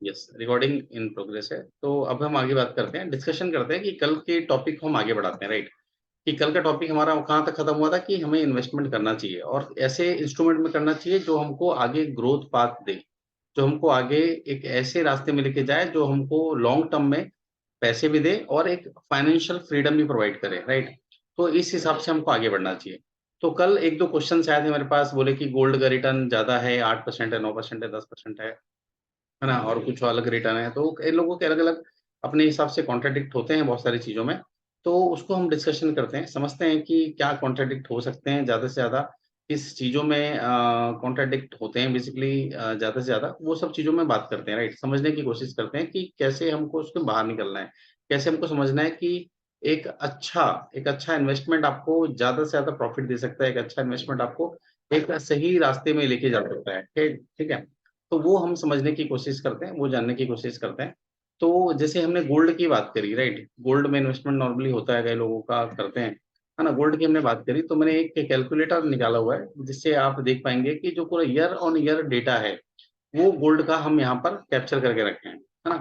Yes, recording in progress है। तो अब हम आगे बात करते हैं, डिस्कशन करते हैं कि कल के टॉपिक को हम आगे बढ़ाते हैं, राइट? कि कल का टॉपिक हमारा कहाँ तक खत्म हुआ था कि हमें इन्वेस्टमेंट करना चाहिए और ऐसे इंस्ट्रूमेंट में करना चाहिए जो हमको आगे ग्रोथ पाथ दे, जो हमको आगे एक ऐसे रास्ते में लेके जाए जो हमको लॉन्ग टर्म में पैसे भी दे और एक फाइनेंशियल फ्रीडम भी प्रोवाइड करे, राइट? तो इस हिसाब से हमको आगे बढ़ना चाहिए। तो कल 1-2 क्वेश्चन्स आए थे मेरे पास, बोले कि गोल्ड का रिटर्न ज़्यादा है, 8% है, 9% है, 10% है ना? और कुछ अलग रिटर्न है, तो कई लोगों के अलग-अलग अपने हिसाब से कॉन्ट्राडिक्ट होते हैं बहुत सारी चीज़ों में। तो उसको हम डिस्कशन करते हैं, समझते हैं कि क्या कॉन्ट्राडिक्ट हो सकते हैं ज़्यादा से ज़्यादा, किस चीज़ों में कॉन्ट्राडिक्ट होते हैं बेसिकली ज़्यादा से ज़्यादा, वो सब चीज़ों में बात करते हैं, राइट? समझने की कोशिश करते हैं कि कैसे हमको उससे बाहर निकलना है, कैसे हमको समझना है कि एक अच्छा इन्वेस्टमेंट आपको ज़्यादा से ज़्यादा प्रॉफिट दे सकता है, एक अच्छा इन्वेस्टमेंट आपको एक सही रास्ते में लेके जा सकता है, ठीक है? तो वो हम समझने की कोशिश करते हैं, वो जानने की कोशिश करते हैं। तो जैसे हमने गोल्ड की बात करी, राइट? गोल्ड में इन्वेस्टमेंट नॉर्मली होता है, कई लोगों का करते हैं, है ना? गोल्ड की हमने बात करी, तो मैंने एक कैलकुलेटर निकाला हुआ है, जिससे आप देख पाएँगे कि जो पूरा ईयर ऑन ईयर डेटा है, वो गोल्ड का हम यहाँ पर कैप्चर करके रखे हैं, है ना?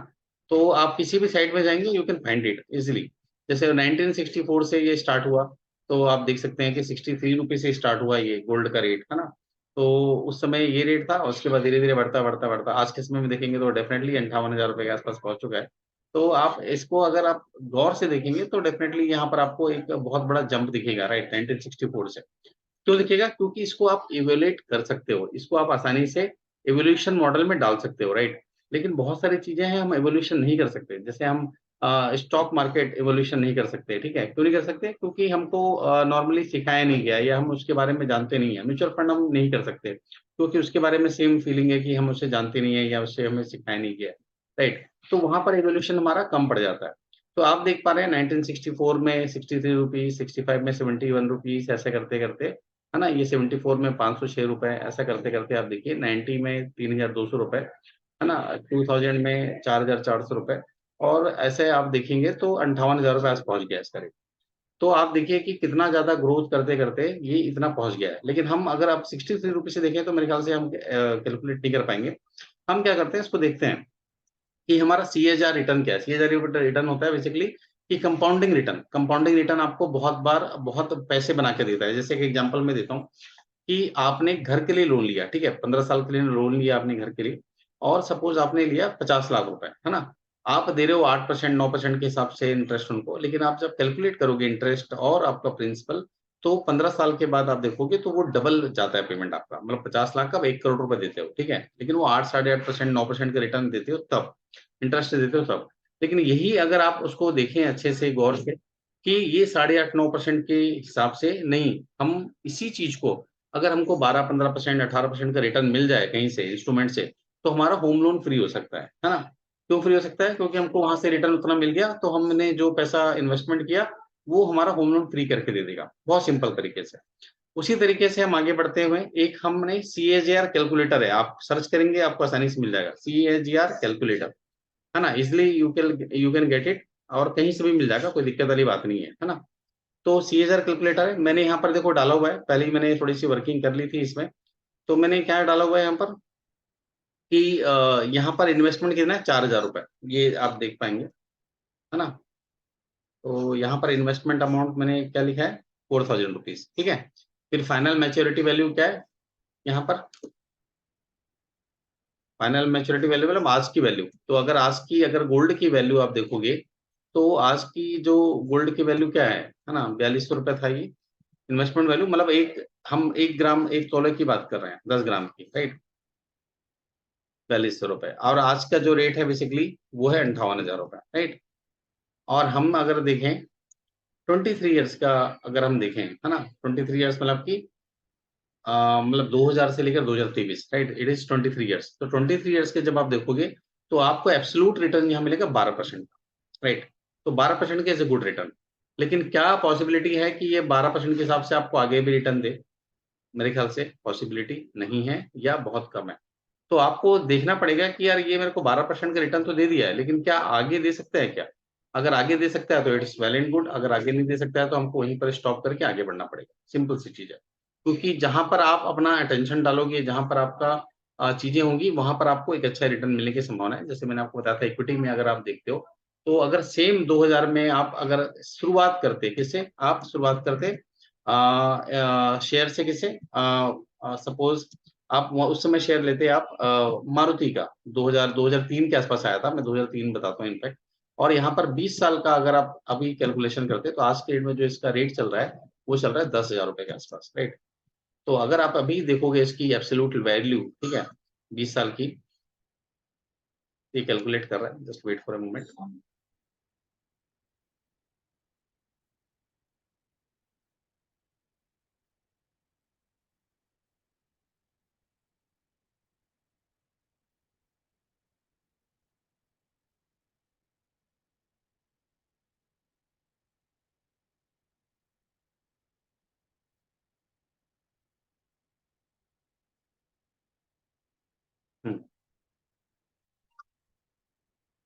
तो आप किसी भी साइट में जाएँगे, you can find it easily. जैसे 1964 से ये स्टार्ट हुआ, तो आप देख सकते हैं कि ₹63 से स्टार्ट हुआ ये गोल्ड का रेट, है ना? तो उस समय ये रेट था और उसके बाद धीरे-धीरे बढ़ता आज के समय में देखेंगे तो डेफ़िनेटली ₹58,000 के आस-पास पहुँच चुका है। तो आप इसको अगर आप गौर से देखेंगे तो डेफ़िनेटली यहाँ पर आपको एक बहुत बड़ा जंप दिखेगा, राइट? 1964 से। क्यों दिखेगा? क्योंकि इसको आप इवैल्यूएट कर सकते हो, इसको आप आसानी से इवोल्यूशन मॉडल में डाल सकते हो, राइट? लेकिन बहुत सारी चीज़ें हैं हम इवोल्यूशन नहीं कर सकते। जैसे हम स्टॉक मार्केट इवोल्यूशन नहीं कर सकते, ठीक है? क्यों नहीं कर सकते? क्योंकि हमको नॉर्मली सिखाया नहीं गया है या हम उसके बारे में जानते नहीं हैं। म्यूचुअल फंड हम नहीं कर सकते, क्योंकि उसके बारे में सेम फीलिंग है कि हम उसे जानते नहीं हैं या उसे हमें सिखाया नहीं गया है, राइट? तो वहाँ पर इवोल्यूशन हमारा कम पड़ जाता है। तो आप देख पा रहे हैं 1964 में ₹63, 65 में ₹71 ऐसे करते-करते, है ना? ये 74 में ₹506 ऐसा करते-करते आप देखिए 90 में ₹3200, है ना? 2000 में ₹4400 और ऐसे आप देखेंगे तो ₹58,000 आज पहुँच गया इसका रेट। तो आप देखिए कि कितना ज़्यादा ग्रोथ करते-करते ये इतना पहुँच गया है। लेकिन हम अगर आप ₹63 से देखें तो मेरे ख्याल से हम कैलकुलेट नहीं कर पाएँगे। हम क्या करते हैं इसको देखते हैं कि हमारा सीएजीआर रिटर्न क्या है? सीएजीआर रिटर्न होता है बेसिकली कि कंपाउंडिंग रिटर्न आपको बहुत बार बहुत पैसे बना के देता है। जैसे एक एग्ज़ाम्पल मैं देता हूँ कि आपने घर के लिए लोन लिया, ठीक है? 15 साल के लिए लोन लिया आपने घर के लिए और सपोज़ आपने लिया 50 लाख रुपए, है ना? आप दे रहे हो 8% 9% के हिसाब से इंटरेस्ट उनको, लेकिन आप जब कैलकुलेट करोगे इंटरेस्ट और आपका प्रिंसिपल, तो 15 साल के बाद आप देखोगे तो वो डबल जाता है पेमेंट आपका। मतलब 50 लाख का आप 1 करोड़ रुपए देते हो, ठीक है? लेकिन वो 8 साढ़े 8% 9% का रिटर्न देते हो तब, इंटरेस्ट देते हो तब। लेकिन यही अगर आप उसको देखें अच्छे से गौर से कि ये साढ़े 8-9% के हिसाब से नहीं, हम इसी चीज़ को अगर हमको 12-15% 18% का रिटर्न मिल जाए कहीं से इंस्ट्रूमेंट से, तो हमारा होम लोन फ्री हो सकता है ना? क्यों फ्री हो सकता है? क्योंकि हमको वहाँ से रिटर्न उतना मिल गया, तो हमने जो पैसा इन्वेस्टमेंट किया, वो हमारा होम लोन फ्री करके दे देगा, बहुत सिंपल तरीके से। उसी तरीके से हम आगे बढ़ते हुए एक हमने सीएजीआर कैलकुलेटर है, आप सर्च करेंगे आपको आसानी से मिल जाएगा, सीएजीआर कैलकुलेटर, है ना? इसलिए यू कैन गेट इट और कहीं से भी मिल जाएगा, कोई दिक्कत वाली बात नहीं है ना? तो सीएसआर कैलकुलेटर है, मैंने यहाँ पर देखो डाला हुआ है, पहले ही मैंने थोड़ी-सी वर्किंग कर ली थी इसमें, तो मैंने क्या डाला हुआ है यहाँ पर कि यहाँ पर इन्वेस्टमेंट कितना है ₹4000 ये आप देख पाएँगे, है ना? तो यहाँ पर इन्वेस्टमेंट अमाउंट मैंने क्या लिखा है ₹4000 ठीक है? फिर फाइनल मैच्योरिटी वैल्यू क्या है यहाँ पर? फाइनल मैच्योरिटी वैल्यू मतलब आज की वैल्यू, तो अगर गोल्ड की वैल्यू आप देखोगे, तो आज की जो गोल्ड की वैल्यू क्या है ना? ₹4200 था ये, इन्वेस्टमेंट वैल्यू मतलब हम 1 ग्राम 1 तोले की बात कर रहे हैं, 10 ग्राम की, राइट? ₹4200 और आज का जो रेट है बेसिकली वो है ₹58,000 राइट? और हम अगर देखें 23 इयर्स का अगर हम देखें, है ना? 23 इयर्स मतलब कि मतलब 2000 से लेकर 2023 राइट? It is 23 years. तो 23 इयर्स के जब आप देखोगे, तो आपको एब्सोल्यूट रिटर्न यहाँ मिलेगा 12% राइट? तो 12% इज़ अ गुड रिटर्न। लेकिन क्या पॉसिबिलिटी है कि ये 12% के हिसाब से आपको आगे भी रिटर्न दे? मेरे ख्याल से पॉसिबिलिटी नहीं है या बहुत कम है। तो आपको देखना पड़ेगा कि यार ये मेरे को 12% का रिटर्न तो दे दिया है, लेकिन क्या आगे दे सकता है क्या? अगर आगे दे सकता है तो इट्स वेल एंड गुड, अगर आगे नहीं दे सकता है तो हमको वहीं पर स्टॉप करके आगे बढ़ना पड़ेगा। सिंपल सी चीज़ है। क्योंकि जहाँ पर आप अपना अटेंशन डालोगे, जहाँ पर आपका चीजें होंगी, वहां पर आपको एक अच्छा रिटर्न मिलने की संभावना है। जैसे मैंने आपको बताया था, इक्विटी में अगर आप देखते हो, तो अगर सेम 2000 में आप अगर शुरुआत करते, किससे आप शुरुआत करते, शेयर से, किससे, सपोज आप उस समय शेयर लेते आप मारुति का, 2003 के आसपास आया था, मैं 2003 बताता हूँ इनफैक्ट। और यहाँ पर 20 साल का अगर आप अभी कैलकुलेशन करते हैं, तो आज के डेट में जो इसका रेट चल रहा है, वो चल रहा है 10,000 रुपए के आसपास, राइट। तो अगर आप अभी देखोगे इसकी एब्सोल्यूट वैल्यू, ठीक है, 20 साल की, ये कैलकुलेट कर रहा है, just wait for a moment.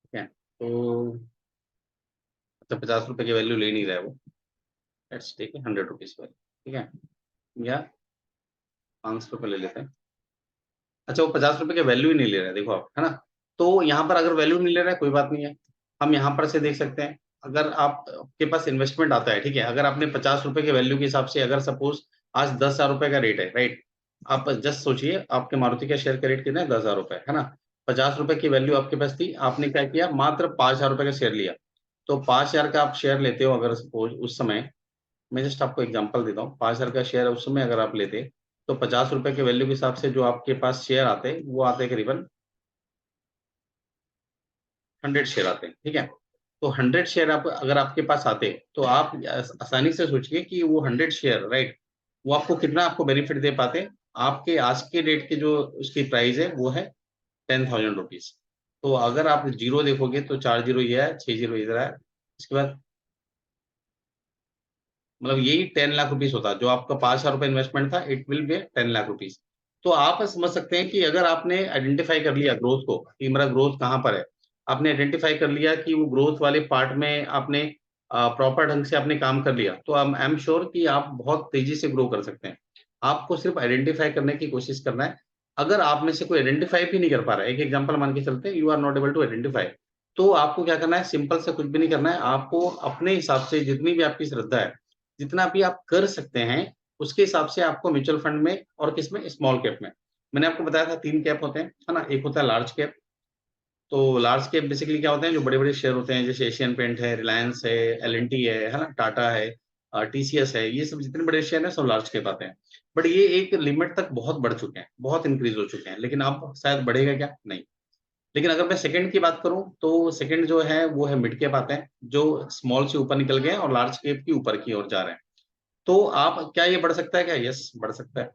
ठीक है, तो अच्छा, 50 रुपए की वैल्यू ले नहीं रहा है वो, लेट्स टेक 100 रुपीज वैल्यू, ठीक है, या 500 रुपए ले लेते हैं। अच्छा, वो 50 रुपए के वैल्यू ही नहीं ले रहा है, देखो आप, है ना। तो यहाँ पर अगर वैल्यू नहीं ले रहा है, कोई बात नहीं है, हम यहाँ पर से देख सकते हैं। अगर आपके पास इन्वेस्टमेंट आता है, ठीक है, अगर आपने 50 रुपए के वैल्यू के हिसाब से, अगर सपोज आज 10,000 रुपए का रेट है, राइट, आप जस्ट सोचिए, आपके मारुति का शेयर का रेट कितना है, 10,000 रुपए, है ना। 50 रुपए की वैल्यू आपके पास थी, आपने क्या किया, मात्र 5,000 रुपए का शेयर लिया। तो 5,000 का आप शेयर लेते हो, अगर सपोज उस समय, मैं जस्ट आपको एग्जांपल देता हूँ, 5,000 का शेयर उस समय अगर आप लेते, तो 50 रुपए के वैल्यू के हिसाब से जो आपके पास शेयर आते, वो आते करीबन 100 शेयर आते हैं, ठीक है। तो 100 शेयर आप अगर आपके पास आते, तो आप आसानी से सोचिए कि वो 100 शेयर, राइट, वो आपको कितना आपको बेनिफिट दे पाते। आपके आज के डेट के जो उसकी प्राइस है, वो है 10,000 रुपीज। तो अगर आप जीरो देखोगे, तो 4 जीरो ये है, 6 जीरो इधर है, इसके बाद मतलब यही 10 लाख रुपीज होता, जो आपका 5,000 रुपए इन्वेस्टमेंट था, it will be 10 lakh rupees. तो आप समझ सकते हैं कि अगर आपने आइडेंटिफाई कर लिया ग्रोथ को, कि मेरा ग्रोथ कहाँ पर है, आपने आइडेंटिफाई कर लिया कि वो ग्रोथ वाले पार्ट में आपने प्रॉपर ढंग से आपने काम कर लिया, तो आई एम श्योर कि आप बहुत तेजी से ग्रो कर सकते हैं। आपको सिर्फ आइडेंटिफाई करने की कोशिश करना है। अगर आप में से कोई आइडेंटिफाई भी नहीं कर पा रहा है, एक एग्जांपल मान के चलते हैं, you are not able to identify, तो आपको क्या करना है, सिंपल से कुछ भी नहीं करना है, आपको अपने हिसाब से जितनी भी आपकी श्रद्धा है, जितना भी आप कर सकते हैं, उसके हिसाब से आपको म्यूचुअल फंड में और किसमें, स्मॉल कैप में। मैंने आपको बताया था 3 कैप होते हैं, है ना। एक होता है लार्ज कैप। तो लार्ज कैप बेसिकली क्या होते हैं, जो बड़े-बड़े शेयर होते हैं, जैसे एशियन पेंट है, रिलायंस है, एल&टी है ना, टाटा है, टीसीएस है, ये सब जितने बड़े शेयर हैं, सब लार्ज कैप आते हैं। बट ये एक लिमिट तक बहुत बढ़ चुके हैं, बहुत इंक्रीज़ हो चुके हैं, लेकिन अब शायद बढ़ेगा क्या? नहीं। लेकिन अगर मैं सेकंड की बात करूँ, तो सेकंड जो है, वो है मिड कैप आते हैं, जो स्मॉल से ऊपर निकल गए हैं और लार्ज कैप की ऊपर की ओर जा रहे हैं। तो आप क्या ये बढ़ सकता है क्या? यस, बढ़ सकता है।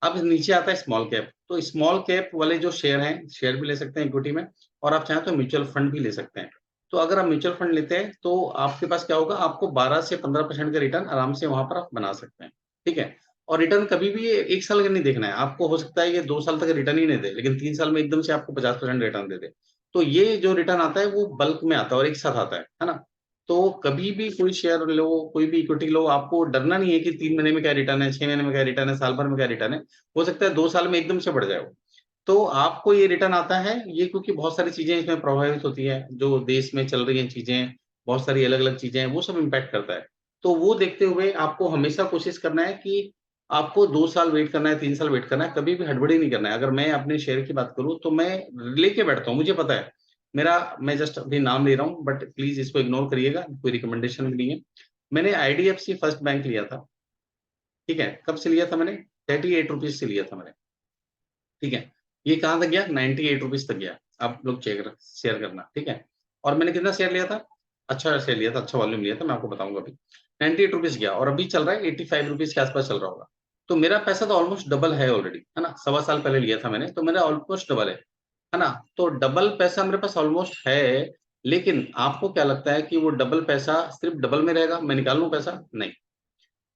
अब नीचे आता है स्मॉल कैप, तो स्मॉल कैप वाले जो शेयर हैं, शेयर भी ले सकते हैं इक्विटी में, और आप चाहें तो म्यूचुअल फंड भी ले सकते हैं। तो अगर आप म्यूचुअल फंड लेते हैं, तो आपके पास क्या होगा, आपको 12 से 15% का रिटर्न आराम से वहाँ पर आप बना सकते हैं, ठीक है? और रिटर्न कभी भी 1 साल का नहीं देखना है, आपको हो सकता है ये 2 साल तक रिटर्न ही नहीं दे, लेकिन 3 साल में एकदम से आपको 50% रिटर्न दे दे। तो ये जो रिटर्न आता है, वो बल्क में आता है और एक साथ आता है ना? तो कभी भी कोई शेयर लो, कोई भी इक्विटी लो, आपको डरना नहीं है कि 3 महीने में क्या रिटर्न है, 6 महीने में क्या रिटर्न है, साल भर में क्या रिटर्न है। हो सकता है 2 साल में एकदम से बढ़ जाए वो। तो आपको ये रिटर्न आता है, ये क्योंकि बहुत सारी चीज़ें इसमें प्रभावित होती हैं, जो देश में चल रही हैं चीज़ें, बहुत सारी अलग-अलग चीज़ें हैं, वो सब इम्पैक्ट करता है। तो वो देखते हुए आपको हमेशा कोशिश करना है कि आपको 2 साल वेट करना है, 3 साल वेट करना है, कभी भी हड़बड़ी नहीं करना है। अगर मैं अपने शेयर की बात करूँ, तो मैं लेके बैठता हूँ, मुझे पता है। मैं जस्ट अभी नाम ले रहा हूँ, बट प्लीज़ इसको इग्नोर करिएगा, कोई रिकमेंडेशन भी नहीं है। मैंने आईडीएफसी फर्स्ट बैंक लिया था, ठीक है? कब से लिया था मैंने? ₹38 से लिया था मैंने। ठीक है? ये कहाँ तक गया? ₹98 तक गया। आप लोग शेयर करना, ठीक है? और मैंने कितना शेयर लिया था? अच्छा शेयर लिया था, अच्छा वॉल्यूम लिया था, मैं आपको बताऊँगा अभी। ₹98 गया और अभी चल रहा है ₹85 के आस-पास चल रहा होगा। तो मेरा पैसा तो ऑलमोस्ट डबल है ऑलरेडी, है ना? सवा साल पहले लिया था मैंने, तो मेरा ऑलमोस्ट डबल है ना? तो डबल पैसा मेरे पास ऑलमोस्ट है, लेकिन आपको क्या लगता है कि वो डबल पैसा सिर्फ़ डबल में रहेगा, मैं निकाल लूँ पैसा? नहीं।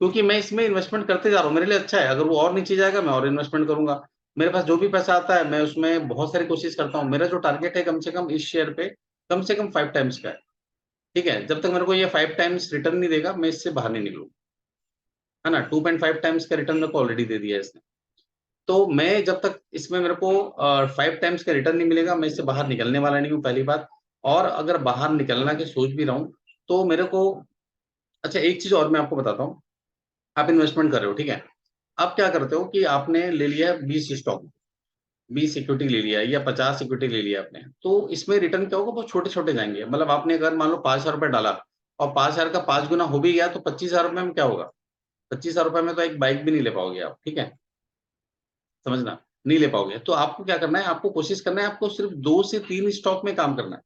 क्योंकि मैं इसमें इन्वेस्टमेंट करते जा रहा हूँ, मेरे लिए अच्छा है, अगर वो और नीचे जाएगा मैं और इन्वेस्टमेंट करूँगा। मेरे पास जो भी पैसा आता है मैं उसमें बहुत सारी कोशिश करता हूँ। मेरा जो टारगेट है कम से कम इस शेयर पे कम से कम 5 टाइम्स का है, ठीक है? जब तक मेरे को ये 5 टाइम्स रिटर्न नहीं देगा, मैं इससे बाहर नहीं निकलूँ, है ना? 2.5 टाइम्स का रिटर्न मेरे को ऑलरेडी दे दिया है इसने। तो मैं जब तक इसमें मेरे को 5 टाइम्स का रिटर्न नहीं मिलेगा, मैं इससे बाहर निकलने वाला नहीं हूँ, पहली बात। और अगर बाहर निकलना की सोच भी रहा हूँ, तो मेरे को अच्छा एक चीज़ और मैं आपको बताता हूँ। आप इन्वेस्टमेंट कर रहे हो, ठीक है? आप क्या करते हो कि आपने ले लिया 20 स्टॉक, 20 इक्विटी ले लिया या 50 इक्विटी ले लिया आपने, तो इसमें रिटर्न क्या होगा, बहुत छोटे-छोटे जाएँगे। मतलब आपने अगर मान लो ₹5000 डाला और 5000 का 5 गुना हो भी गया, तो ₹25,000 में क्या होगा? ₹25,000 में तो एक बाइक भी नहीं ले पाओगे आप, ठीक है? समझना, नहीं ले पाओगे। तो आपको क्या करना है, आपको कोशिश करना है, आपको सिर्फ 2 से 3 स्टॉक में काम करना है।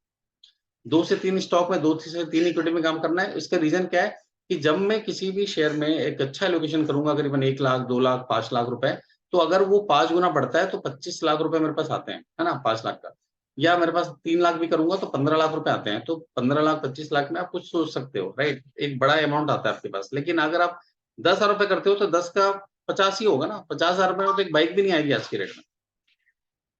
2 से 3 स्टॉक में, 2 से 3 इक्विटी में काम करना है। इसका रीज़न क्या है कि जब मैं किसी भी शेयर में एक अच्छा एलोकेशन करूँगा, करीबन 1 लाख, 2 लाख, 5 लाख रुपए, तो अगर वो 5 गुना बढ़ता है, तो 25 लाख रुपए मेरे पास आते हैं, है ना? 5 लाख का। या मेरे पास 3 लाख भी करूँगा, तो 15 लाख रुपए आते हैं। तो 15 लाख, 25 लाख में आप कुछ सोच सकते हो, राइट? एक बड़ा अमाउंट आता है आपके पास। लेकिन अगर आप 10,000 रुपए करते हो, तो 10 का 50 ही होगा ना? 50,000 रुपए में तो एक बाइक भी नहीं आएगी आज की रेट में।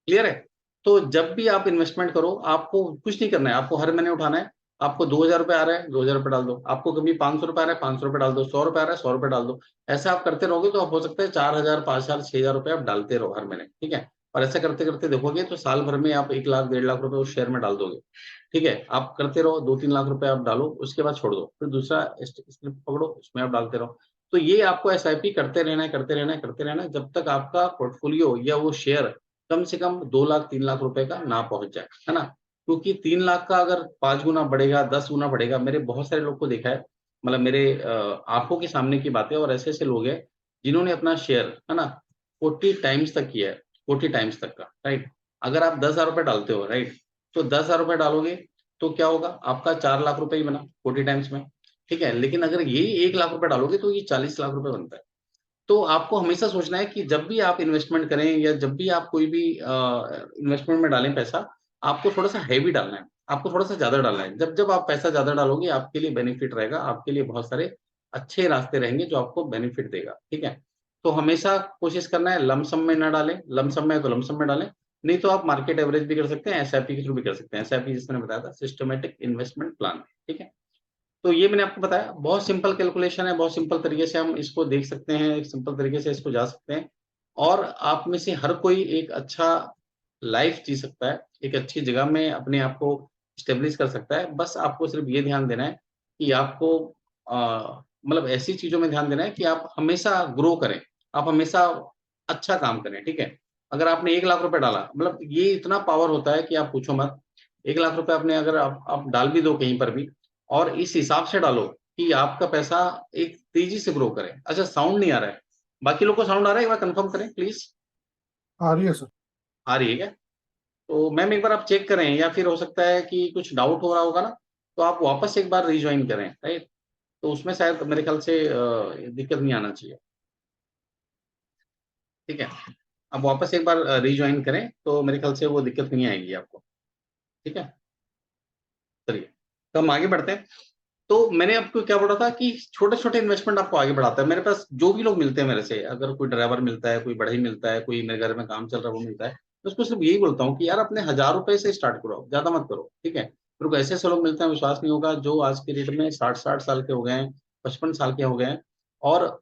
क्लियर है? तो जब भी आप इन्वेस्टमेंट करो, आपको कुछ नहीं करना है, आपको हर महीने उठाना है। आपको ₹2000 आ रहा है, ₹2000 डाल दो। आपको कभी ₹500 आ रहा है, ₹500 डाल दो। ₹100 आ रहा है, ₹100 डाल दो। ऐसा आप करते रहोगे तो आप हो सकता है 4000, 5000, ₹6000 आप डालते रहो हर महीने, ठीक है? और ऐसा करते-करते देखोगे तो साल भर में आप 1 लाख, 1.5 लाख रुपए उस शेयर में डाल दोगे, ठीक है? आप करते रहो, 2-3 लाख रुपए आप डालो, उसके बाद छोड़ दो। फिर दूसरा स्क्रिप्ट पकड़ो, उसमें आप डालते रहो। तो ये आपको एसआईपी करते रहना है, करते रहना है, करते रहना है, जब तक आपका पोर्टफोलियो या वो शेयर कम से कम 2 लाख 3 लाख रुपए का ना पहुँच जाए, है ना? क्योंकि 3 लाख का अगर 5 गुना बढ़ेगा, 10 गुना बढ़ेगा, मैंने बहुत सारे लोग को देखा है, मतलब मेरे आँखों के सामने की बात है और ऐसे-ऐसे लोग हैं, जिन्होंने अपना शेयर, है ना, 40 टाइम्स तक किया है, 40 टाइम्स तक का, राइट? अगर आप ₹10,000 डालते हो, राइट? तो ₹10,000 डालोगे, तो क्या होगा? आपका 4 लाख रुपए ही बना 40 टाइम्स में, ठीक है? लेकिन अगर यही 1 लाख रुपए डालोगे, तो ये 40 लाख रुपए बनता है। तो आपको हमेशा सोचना है कि जब भी आप इन्वेस्टमेंट करें या जब भी आप कोई भी इन्वेस्टमेंट में डालें पैसा, आपको थोड़ा-सा हेवी डालना है, आपको थोड़ा-सा ज़्यादा डालना है। जब-जब आप पैसा ज़्यादा डालोगे, आपके लिए बेनिफिट रहेगा, आपके लिए बहुत सारे अच्छे रास्ते रहेंगे जो आपको बेनिफिट देगा, ठीक है? तो हमेशा कोशिश करना है लम सम में ना डालें, लम सम में है तो लम सम में डालें, नहीं तो आप मार्केट एवरेज भी कर सकते हैं, एसआईपी के थ्रू भी कर सकते हैं। एसआईपी जिसने बताया था सिस्टमैटिक इन्वेस्टमेंट प्लान, ठीक है? तो ये मैंने आपको बताया, बहुत सिंपल कैलकुलेशन है, बहुत सिंपल तरीके से हम इसको देख सकते हैं, एक सिंपल तरीके से इसको जा सकते हैं और आप में से हर कोई एक अच्छा लाइफ जी सकता है, एक अच्छी जगह में अपने आप को एस्टेब्लिश कर सकता है। बस आपको सिर्फ ये ध्यान देना है कि आपको मतलब ऐसी चीज़ों में ध्यान देना है कि आप हमेशा ग्रो करें, आप हमेशा अच्छा काम करें, ठीक है? अगर आपने 1 लाख रुपए डाला, मतलब ये इतना पावर होता है कि आप पूछो मत। 1 लाख रुपए आपने अगर आप डाल भी दो कहीं पर भी और इस हिसाब से डालो कि आपका पैसा एक तेज़ी से ग्रो करे। अच्छा साउंड नहीं आ रहा है, बाकी लोग को साउंड आ रहा है? एक बार कन्फर्म करें प्लीज़। आ रही है सर। आ रही है क्या? तो मैम एक बार आप चेक करें या फिर हो सकता है कि कुछ डाउट हो रहा होगा ना, तो आप वापस एक बार रिजॉइन करें, राइट? तो उसमें शायद मेरे ख्याल से दिक्कत नहीं आना चाहिए, ठीक है? आप वापस एक बार रिजॉइन करें, तो मेरे ख्याल से वो दिक्कत नहीं आएगी आपको, ठीक है? चलिए, तो हम आगे बढ़ते हैं। तो मैंने आपको क्या बोला था कि छोटे-छोटे इन्वेस्टमेंट आपको आगे बढ़ाता है। मेरे पास जो भी लोग मिलते हैं मेरे से, अगर कोई ड्राइवर मिलता है, कोई बढ़ई मिलता है, कोई मेरे घर में काम चल रहा है वो मिलता है, मैं उसको सिर्फ यही बोलता हूँ कि यार अपने ₹1000 से स्टार्ट करो, ज़्यादा मत करो, ठीक है? मेरे को ऐसे-ऐसे लोग मिलते हैं विश्वास नहीं होगा जो आज की डेट में 60-60 साल के हो गए हैं, 55 साल के हो गए हैं और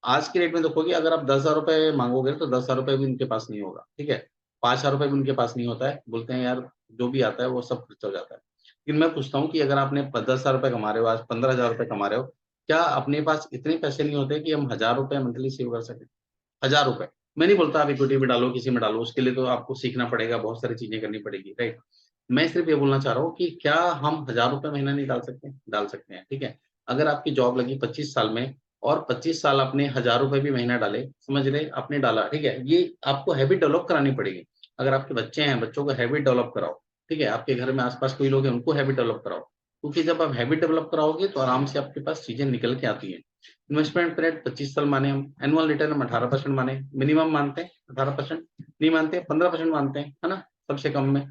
आज की डेट में देखोगे अगर आप ₹10,000 माँगोगे तो ₹10,000 भी उनके पास नहीं होगा, ठीक है? ₹5000 भी उनके पास नहीं होता है, बोलते हैं यार जो भी आता है वो सब खर्च हो जाता है। लेकिन मैं पूछता हूँ कि अगर आपने प ₹10,000 कमा रहे हो, आज ₹15,000 कमा रहे हो, क्या अपने पास इतने पैसे नहीं होते कि हम ₹1000 मंथली सेव कर सकें? ₹1000 मैं नहीं बोलता आप इक्विटी में डालो, किसी में डालो, उसके लिए तो आपको सीखना पड़ेगा, बहुत सारी चीज़ें करनी पड़ेगी, राइट? मैं सिर्फ ये बोलना चाह रहा हूँ कि क्या हम ₹1000 महीना नहीं डाल सकते? डाल सकते हैं, ठीक है? अगर आपकी जॉब लगी 25 साल में और 25 साल आपने ₹1000 भी महीना डाले, समझ रहे? आपने डाला, ठीक है? ये आपको हैबिट डेवलप करानी पड़ेगी। अगर आपके बच्चे हैं, बच्चों को हैबिट डेवलप कराओ, ठीक है? आपके घर में आस-पास कोई लोग हैं, उनको हैबिट डेवलप कराओ। क्योंकि जब आप हैबिट डेवलप कराओगे, तो आराम से आपके पास चीज़ें निकल के आती हैं। इन्वेस्टमेंट पीरियड 25 साल माने हम, एनुअल रिटर्न हम 18% माने, मिनिमम मानते हैं 18%, नहीं मानते 15% मानते हैं, है ना? सबसे कम में।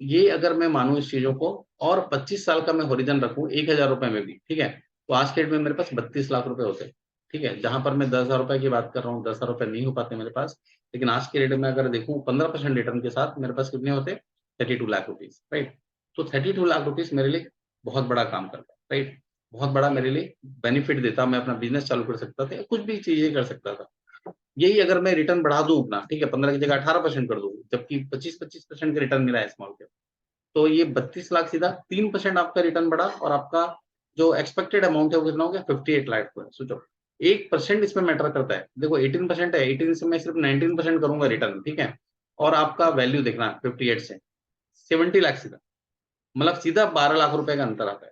ये अगर मैं मानूँ इस चीज़ों को और 25 साल का मैं होरिज़न रखूँ ₹1000 में भी, ठीक है? तो आज के डेट में मेरे पास 32 लाख रुपए होते हैं, ठीक है? जहाँ पर मैं ₹10,000 की बात कर रहा हूँ, ₹10,000 नहीं हो पाते मेरे पास, लेकिन आज के डेट में अगर देखूँ 15% रिटर्न के साथ मेरे पास कितने होते? 32 लाख रुपीज़, राइट? तो 32 लाख रुपीज़ मेरे लिए बहुत बड़ा काम करता है, राइट? बहुत बड़ा मेरे लिए बेनिफिट देता, मैं अपना बिज़नेस चालू कर सकता था या कुछ भी चीज़ें कर सकता था। यही अगर मैं रिटर्न बढ़ा दूं अपना, ठीक है, 15 की जगह 18% कर दूं, जबकि 25% का रिटर्न मिला है स्मॉल कैप, तो ये 32 लाख सीधा 3% आपका रिटर्न बढ़ा, और आपका जो एक्सपेक्टेड अमाउंट है वो कितना हो गया, 58 लाख को। सोचो 1% इसमें मैटर करता है। देखो 18% है, 18 से मैं सिर्फ 19% करूंगा रिटर्न, ठीक है, और आपका वैल्यू देखना 58 से 70 लाख सीधा, मतलब सीधा 12 लाख रुपए का अंतर आता है।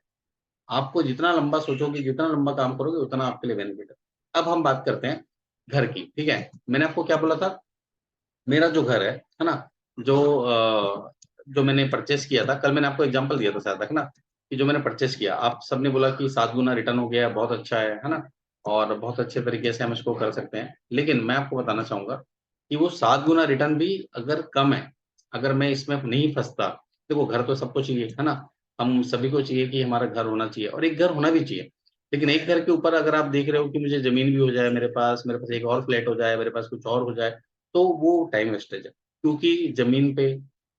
आपको जितना लंबा सोचोगे, जितना लंबा काम करोगे, उतना आपके लिए बेनिफिट है। अब हम बात करते हैं घर की, ठीक है। मैंने आपको क्या बोला था, मेरा जो घर है ना, जो जो मैंने परचेस किया था, कल मैंने आपको एग्जांपल दिया था शायद तक ना, कि जो मैंने परचेस किया, आप सबने बोला कि 7 गुना रिटर्न हो गया, बहुत अच्छा है ना, और बहुत अच्छे तरीके से हम इसको कर सकते हैं। लेकिन मैं आपको बताना चाहूंगा कि वो 7 गुना रिटर्न भी अगर कम है, अगर मैं इसमें नहीं फंसता, देखो घर तो सबको चाहिए है ना, हम सभी को चाहिए कि हमारा घर होना चाहिए, और एक घर होना भी चाहिए। लेकिन एक घर के ऊपर अगर आप देख रहे हो कि मुझे जमीन भी हो जाए, मेरे पास एक और फ्लैट हो जाए, मेरे पास कुछ और हो जाए, तो वो टाइम वेस्टेज है। क्योंकि जमीन पे,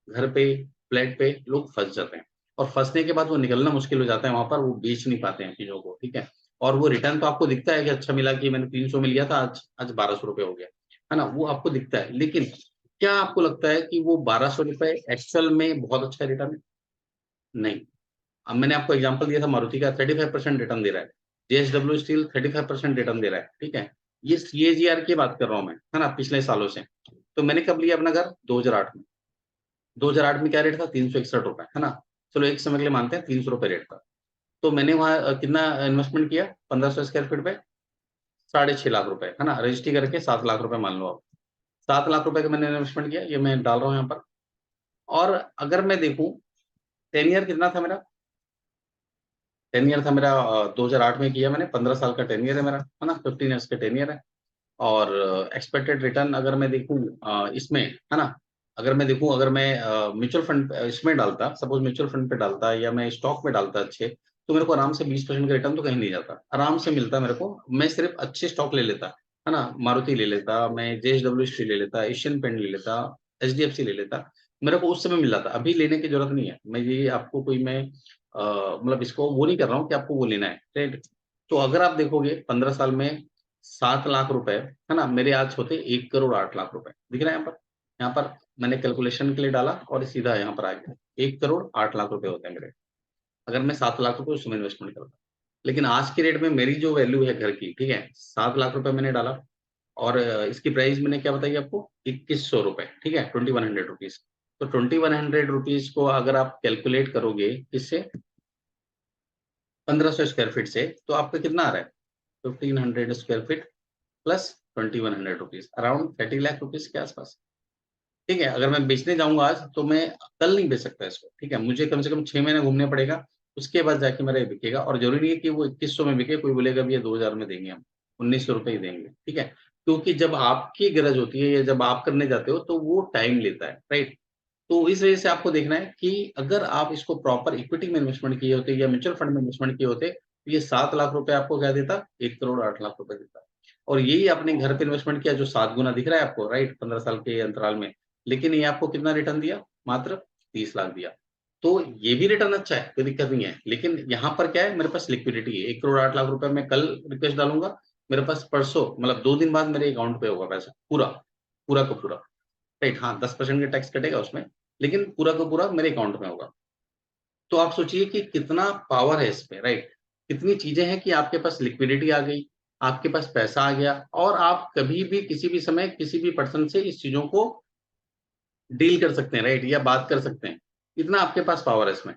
घर पे, फ्लैट पे लोग फंस जाते हैं, और फंसने के बाद वो निकलना मुश्किल हो जाता है, वहां पर वो बेच नहीं पाते हैं चीजों को, ठीक है। और वो रिटर्न तो आपको दिखता है कि अच्छा मिला, कि मैंने 300 मिल गया था, आज 1200 रुपये हो गया, है ना, वो आपको दिखता है। लेकिन क्या आपको लगता है कि वो 1200 रुपये एक्चुअल में बहुत अच्छा रिटर्न है? नहीं। अब मैंने आपको एग्जांपल दिया था मारुति का, 35% रिटर्न दे रहा है, जेएसडब्ल्यू स्टील 35% रिटर्न दे रहा है, ठीक है। ये सीएजीआर की बात कर रहा हूं मैं, है ना, पिछले सालों से। तो मैंने कब लिया अपना घर, 2008 में। 2008 में क्या रेट था, 361 रुपए, है ना। चलो एक समय के लिए मानते हैं 300 रुपए रेट था। तो मैंने वहां कितना इन्वेस्टमेंट किया, 1500 स्क्वायर फीट पे 6.5 लाख रुपए, है ना, रजिस्ट्री करके 7 लाख रुपए मान लो आप। 7 लाख रुपए का मैंने इन्वेस्टमेंट किया, ये मैं डाल रहा हूँ यहाँ पर। और अगर मैं देखूं 10 ईयर कितना था मेरा, 10 ईयर था मेरा, 2008 में किया मैंने, 15 साल का 10 ईयर है मेरा, है ना, 15 ईयर्स का 10 ईयर है। और एक्सपेक्टेड रिटर्न अगर मैं देखूं इसमें, है ना, अगर मैं देखूं, अगर मैं म्यूचुअल फंड इसमें डालता, सपोज म्यूचुअल फंड पे डालता, या मैं स्टॉक में डालता अच्छे, तो मेरे को आराम से 20% का रिटर्न तो कहीं नहीं जाता, आराम से मिलता मेरे को। मैं सिर्फ अच्छे स्टॉक ले लेता, है ना, मारुति ले लेता, मैं जेएसडब्ल्यू स्टील ले लेता, एशियन पेंट ले लेता, एचडीएफसी ले लेता, मेरे को उस समय मिल जाता। अभी लेने की जरूरत नहीं है, मैं ये आपको कोई मैं मतलब इसको वो नहीं कर रहा हूँ कि आपको वो लेना है, राइट। तो अगर आप देखोगे 15 साल में 7 लाख रुपए, है ना, मेरे आज होते 1 करोड़ 8 लाख रुपए, दिख रहा है यहाँ पर। यहाँ पर मैंने कैलकुलेशन के लिए डाला और सीधा यहाँ पर आ गया, 1 करोड़ 8 लाख रुपए होते हैं मेरे, अगर मैं 7 लाख रुपए उसमें इन्वेस्टमेंट करता। लेकिन आज के रेट में मेरी जो वैल्यू है घर की, ठीक है, 7 लाख रुपए मैंने डाला, और इसकी प्राइस मैंने क्या बताई आपको, 2100 रुपए, ठीक है, 2100 रुपीज। तो 2100 रुपीज को अगर आप कैलकुलेट करोगे इससे, 1500 स्क्वायर फीट से, तो आपका कितना आ रहा है, 1500 square feet plus 2100 rupees, around 30 lakh rupees के आसपास। ठीक है, अगर मैं बेचने जाऊंगा आज, तो मैं कल नहीं बेच सकता इसको, ठीक है, मुझे कम से कम 6 महीने घूमने पड़ेगा, उसके बाद जाके मेरा ये बिकेगा। और जरूरी नहीं है कि वो 2100 में बिके, कोई बोलेगा भैया 2000 में देंगे हम, 1900 रुपए ही देंगे, ठीक है। क्योंकि जब आपकी गरज होती है या जब आप करने जाते हो, तो वो टाइम लेता है, राइट। तो इस वजह से आपको देखना है कि अगर आप इसको प्रॉपर इक्विटी में इन्वेस्टमेंट किए होते या म्यूचुअल फंड में इन्वेस्टमेंट किए होते, तो ये 7 लाख रुपए आपको क्या देता, 1 करोड़ 8 लाख रुपए देता। और यही आपने घर पे इन्वेस्टमेंट किया, जो 7 गुना दिख रहा है आपको, राइट, 15 साल के अंतराल में। लेकिन ये आपको कितना रिटर्न दिया, मात्र 30 लाख दिया। तो ये भी रिटर्न अच्छा है, कोई दिक्कत नहीं है। लेकिन यहाँ पर क्या है, मेरे पास लिक्विडिटी है, 1 करोड़ 8 लाख रुपए मैं कल रिक्वेस्ट डालूंगा, मेरे पास परसों मतलब 2 दिन बाद मेरे अकाउंट पे होगा पैसा, पूरा पूरा का पूरा, राइट। हाँ, 10% का टैक्स कटेगा उसमें, लेकिन पूरा का पूरा मेरे अकाउंट में होगा। तो आप सोचिए कि कितना पावर है इसमें, राइट। कितनी चीजें हैं कि आपके पास लिक्विडिटी आ गई, आपके पास पैसा आ गया, और आप कभी भी किसी भी समय किसी भी पर्सन से इस चीजों को डील कर सकते हैं, राइट, या बात कर सकते हैं। इतना आपके पास पावर है इसमें।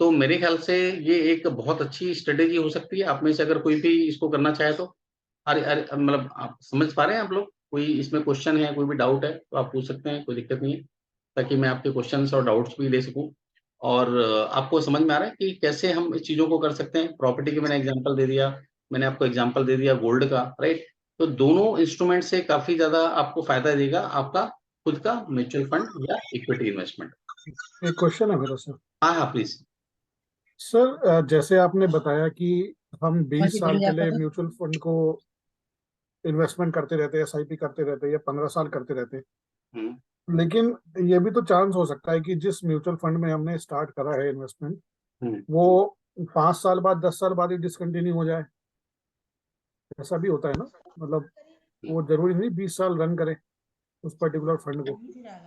तो मेरे ख्याल से ये एक बहुत अच्छी स्ट्रेटेजी हो सकती है, आप में से अगर कोई भी इसको करना चाहे तो। अरे अरे, मतलब आप समझ पा रहे हैं आप लोग, कोई इसमें क्वेश्चन है, कोई भी डाउट है तो आप पूछ सकते हैं, कोई दिक्कत नहीं है, ताकि मैं आपके क्वेश्चंस और डाउट्स भी ले सकूं। और आपको समझ में आ रहा है कि कैसे हम इस चीजों को कर सकते हैं। प्रॉपर्टी की मैंने एग्जांपल दे दिया, मैंने आपको एग्जांपल दे दिया गोल्ड का, राइट। तो दोनों इंस्ट्रूमेंट से काफी ज्यादा आपको फायदा देगा आपका खुद का म्यूचुअल फंड या इक्विटी इन्वेस्टमेंट। एक क्वेश्चन है मेरा सर। हाँ हाँ प्लीज। सर जैसे आपने बताया कि हम 20 साल के लिए म्यूचुअल फंड को इन्वेस्टमेंट करते रहते हैं, एसआईपी करते रहते हैं, या 15 साल करते रहते हैं। हम्म लेकिन ये भी तो चांस हो सकता है कि जिस म्यूचुअल फंड में हमने स्टार्ट करा है इन्वेस्टमेंट, हम्म। वो 5 साल बाद 10 साल बाद ही डिसकंटिन्यू हो जाए। ऐसा भी होता है ना, मतलब वो जरूरी नहीं 20 साल रन करे उस पर्टिकुलर फंड को।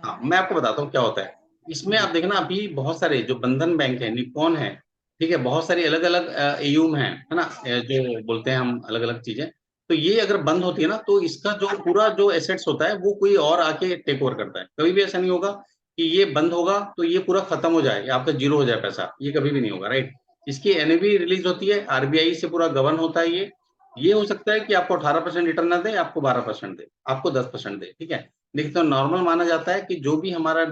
हाँ, मैं आपको बताता हूँ क्या होता है इसमें। जी। आप देखना अभी बहुत सारे जो बंधन बैंक है, निप्पॉन है, ठीक है, बहुत सारी अलग अलग एयूम है ना, जो बोलते हैं हम अलग अलग चीजें। तो ये अगर बंद होती है ना, तो इसका जो पूरा जो एसेट्स होता है वो कोई और आके टेक ओवर करता है। कभी भी ऐसा नहीं होगा कि ये बंद होगा तो ये पूरा खत्म हो जाए या आपका जीरो हो जाए पैसा, ये कभी भी नहीं होगा, राइट। इसकी एनएबी रिलीज होती है, आरबीआई से पूरा गवर्न होता है ये हो सकता है कि आपको 18% रिटर्न ना दे, आपको 12% दे, आपको 10% दे, ठीक है। देखिए, तो नॉर्मल माना जाता है कि जो भी हमारा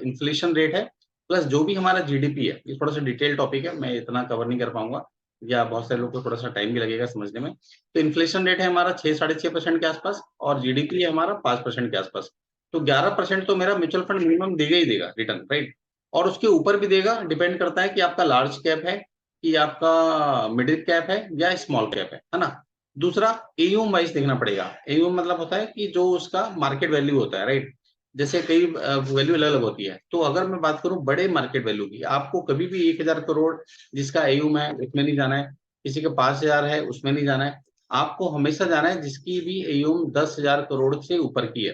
इन्फ्लेशन रेट है प्लस जो भी हमारा जीडीपी है, ये थोड़ा सा डिटेल टॉपिक है, मैं इतना कवर नहीं कर पाऊंगा या बहुत सारे लोग को थोड़ा सा टाइम भी लगेगा समझने में। तो इन्फ्लेशन रेट है हमारा 6-6.5% के आसपास और जीडीपी है हमारा 5% के आसपास। तो 11% तो मेरा म्यूचुअल फंड मिनिमम देगा ही देगा रिटर्न, राइट। और उसके ऊपर भी देगा, डिपेंड करता है कि आपका लार्ज कैप है कि आपका मिडिल कैप है या स्मॉल कैप है ना। दूसरा, एयूम वाइज देखना पड़ेगा। एयूम मतलब होता है कि जो उसका मार्केट वैल्यू होता है, राइट। जैसे कई वैल्यू अलग अलग होती है, तो अगर मैं बात करूं बड़े मार्केट वैल्यू की, आपको कभी भी 1,000 करोड़ जिसका एयूम है उसमें नहीं जाना है, किसी के 5,000 है उसमें नहीं जाना है। आपको हमेशा जाना है जिसकी भी एयूम 10,000 करोड़ से ऊपर की है।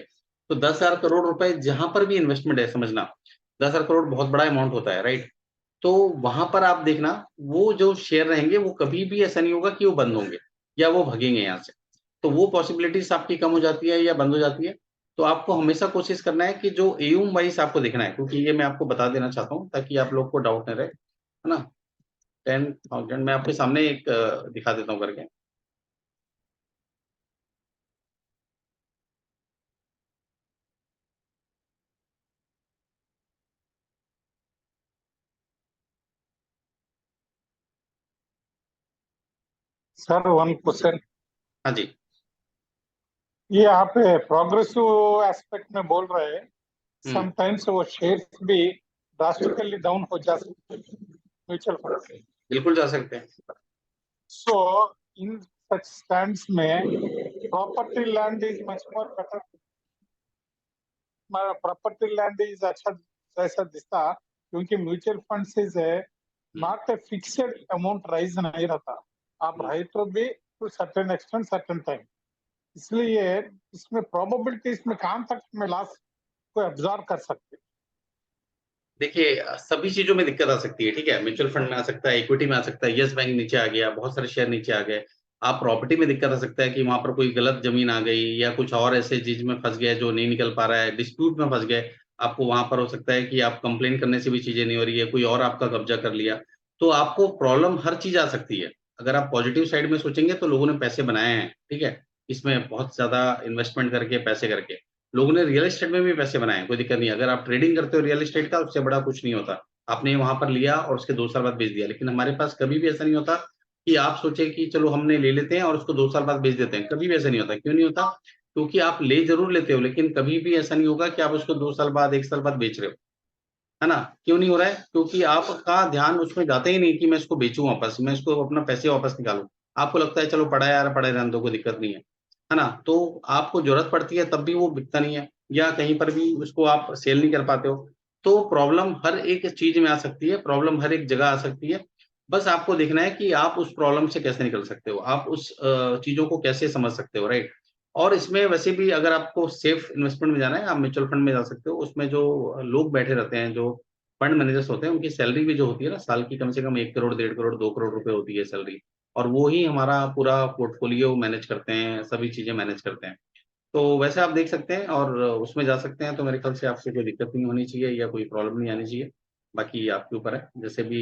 तो 10,000 करोड़ रुपए जहां पर भी इन्वेस्टमेंट है, समझना 10,000 करोड़ बहुत बड़ा अमाउंट होता है, राइट। तो वहां पर आप देखना, वो जो शेयर रहेंगे वो कभी भी ऐसा नहीं होगा कि वो बंद होंगे या वो भगेंगे यहाँ से। तो वो पॉसिबिलिटीज आपकी कम हो जाती है या बंद हो जाती है। तो आपको हमेशा कोशिश करना है कि जो एयूम वाइज आपको देखना है, क्योंकि ये मैं आपको बता देना चाहता हूँ ताकि आप लोग को डाउट नहीं रहे, है ना। 10,000 मैं आपके सामने एक दिखा देता हूँ करके। सर वन क्वेश्चन, हाँ जी। ये आप प्रोग्रेसिव एस्पेक्ट में बोल रहे हैं, हम्म। समटाइम्स वो शेयर्स भी ड्रास्टिकली डाउन हो जा सकते हैं म्यूचुअल फंड से। बिल्कुल जा सकते हैं। सो इन सच स्टैंड्स में property land is much more better. Property land is अच्छा जैसा दिखता, क्योंकि म्यूचुअल फंड से not a fixed amount rise नहीं रहता, आप राइट भी to certain extent certain time. इसलिए इसमें प्रोबेबिलिटीज में कहां तक में लॉस को एब्जॉर्ब कर सकते। देखिए, सभी चीजों में दिक्कत आ सकती है, ठीक है। म्यूचुअल फंड में आ सकता है, इक्विटी में आ सकता है, यस बैंक नीचे आ गया, बहुत सारे शेयर नीचे आ गए। आप प्रॉपर्टी में दिक्कत आ सकता है कि वहां पर कोई गलत जमीन आ गई या कुछ और ऐसे चीज में फंस गया जो नहीं निकल पा रहा है, डिस्प्यूट में फंस गए। आपको वहां पर हो सकता है कि आप कंप्लेन करने से भी चीजें नहीं हो रही है, कोई और आपका कब्जा कर लिया। तो आपको प्रॉब्लम हर चीज आ सकती है। अगर आप पॉजिटिव साइड में सोचेंगे तो लोगों ने पैसे बनाए हैं, ठीक है, इसमें बहुत ज्यादा इन्वेस्टमेंट करके पैसे करके लोगों ने रियल एस्टेट में भी पैसे बनाए, कोई दिक्कत नहीं। अगर आप ट्रेडिंग करते हो रियल एस्टेट का, उससे बड़ा कुछ नहीं होता। आपने वहां पर लिया और उसके 2 साल बाद बेच दिया। लेकिन हमारे पास कभी भी ऐसा नहीं होता कि आप सोचे कि चलो हमने ले लेते हैं और उसको 2 साल बाद बेच देते हैं, कभी भी ऐसा नहीं होता। क्यों नहीं होता? क्योंकि आप ले जरूर लेते हो लेकिन कभी भी ऐसा नहीं होगा कि आप उसको 2 साल बाद 1 साल बाद बेच रहे हो, है ना। क्यों नहीं हो रहा है? क्योंकि आपका ध्यान उसमें जाता ही नहीं कि मैं इसको बेचूं वापस, मैं इसको अपना पैसे वापस निकालूं। आपको लगता है चलो पड़ा है यार, पड़े रहने दो, कोई दिक्कत नहीं है ना। तो आपको जरूरत पड़ती है तब भी वो बिकता नहीं है, या कहीं पर भी उसको आप सेल नहीं कर पाते हो। तो प्रॉब्लम हर एक चीज में आ सकती है, प्रॉब्लम हर एक जगह आ सकती है। बस आपको देखना है कि आप उस प्रॉब्लम से कैसे निकल सकते हो, आप उस चीजों को कैसे समझ सकते हो, राइट। और इसमें वैसे भी अगर आपको सेफ इन्वेस्टमेंट में जाना है, आप म्यूचुअल फंड में जा सकते हो। उसमें जो लोग बैठे रहते हैं, जो फंड मैनेजर्स होते हैं, उनकी सैलरी भी जो होती है ना, साल की कम से कम 1 करोड़, 1.5 करोड़, 2 करोड़ रुपए होती है सैलरी। और वो ही हमारा पूरा पोर्टफोलियो मैनेज करते हैं, सभी चीजें मैनेज करते हैं। तो वैसे आप देख सकते हैं और उसमें जा सकते हैं। तो मेरे ख्याल से आपसे कोई दिक्कत नहीं होनी चाहिए या कोई प्रॉब्लम नहीं आनी चाहिए। बाकी आपके ऊपर है, जैसे भी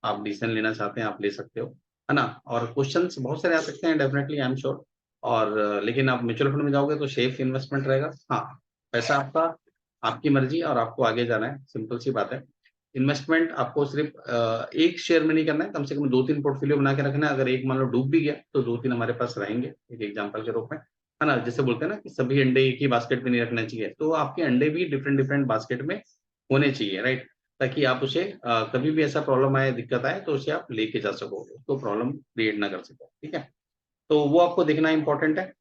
आप डिसीजन लेना चाहते हैं आप ले सकते हो, है ना। और क्वेश्चंस बहुत सारे आ सकते हैं, डेफिनेटली आई एम श्योर। और लेकिन आप म्यूचुअल फंड में जाओगे तो सेफ इन्वेस्टमेंट रहेगा। हाँ, पैसा आपका, आपकी मर्जी, और आपको आगे जाना है, सिंपल सी बात है। इन्वेस्टमेंट आपको सिर्फ एक शेयर में नहीं करना है, कम से कम 2-3 पोर्टफोलियो बना के रखना है। अगर एक मान लो डूब भी गया तो 2-3 हमारे पास रहेंगे, एक एग्जांपल के रूप में, है ना। जैसे बोलते हैं ना कि सभी अंडे एक ही बास्केट में नहीं रखना चाहिए, तो आपके अंडे भी डिफरेंट डिफरेंट बास्केट में होने चाहिए, राइट। ताकि आप उसे कभी भी ऐसा प्रॉब्लम आए, दिक्कत आए, तो उसे आप लेके जा सको, उसको प्रॉब्लम क्रिएट ना कर सको, ठीक है। तो वो आपको देखना इंपॉर्टेंट है।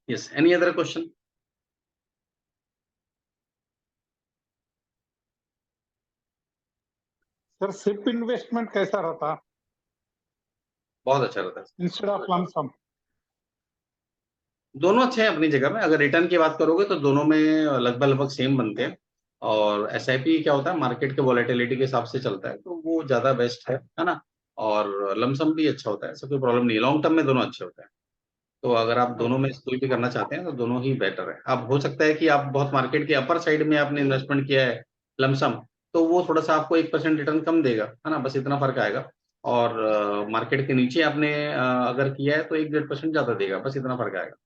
Yes, any other question? Sir SIP investment कैसा रहता बहुत अच्छा रहता है। Instead of lump sum? दोनों अच्छे हैं अपनी जगह में। अगर रिटर्न की बात करोगे तो दोनों में लगभग सेम बनते हैं। और एसआईपी क्या होता है, मार्केट के वॉलेटिलिटी के हिसाब से चलता है, तो वो ज्यादा बेस्ट है ना। और लमसम भी अच्छा होता है, ऐसा कोई प्रॉब्लम नहीं है, लॉन्ग टर्म में दोनों अच्छे होते हैं। तो अगर आप दोनों में कोई भी करना चाहते हैं तो दोनों ही बेटर है। अब हो सकता है कि आप बहुत मार्केट के अपर साइड में आपने इन्वेस्टमेंट किया है लमसम, तो वो थोड़ा सा आपको 1% रिटर्न कम देगा, है ना, बस इतना फर्क आएगा। और मार्केट के नीचे आपने अगर किया है तो 1-1.5% ज्यादा देगा, बस इतना फर्क आएगा।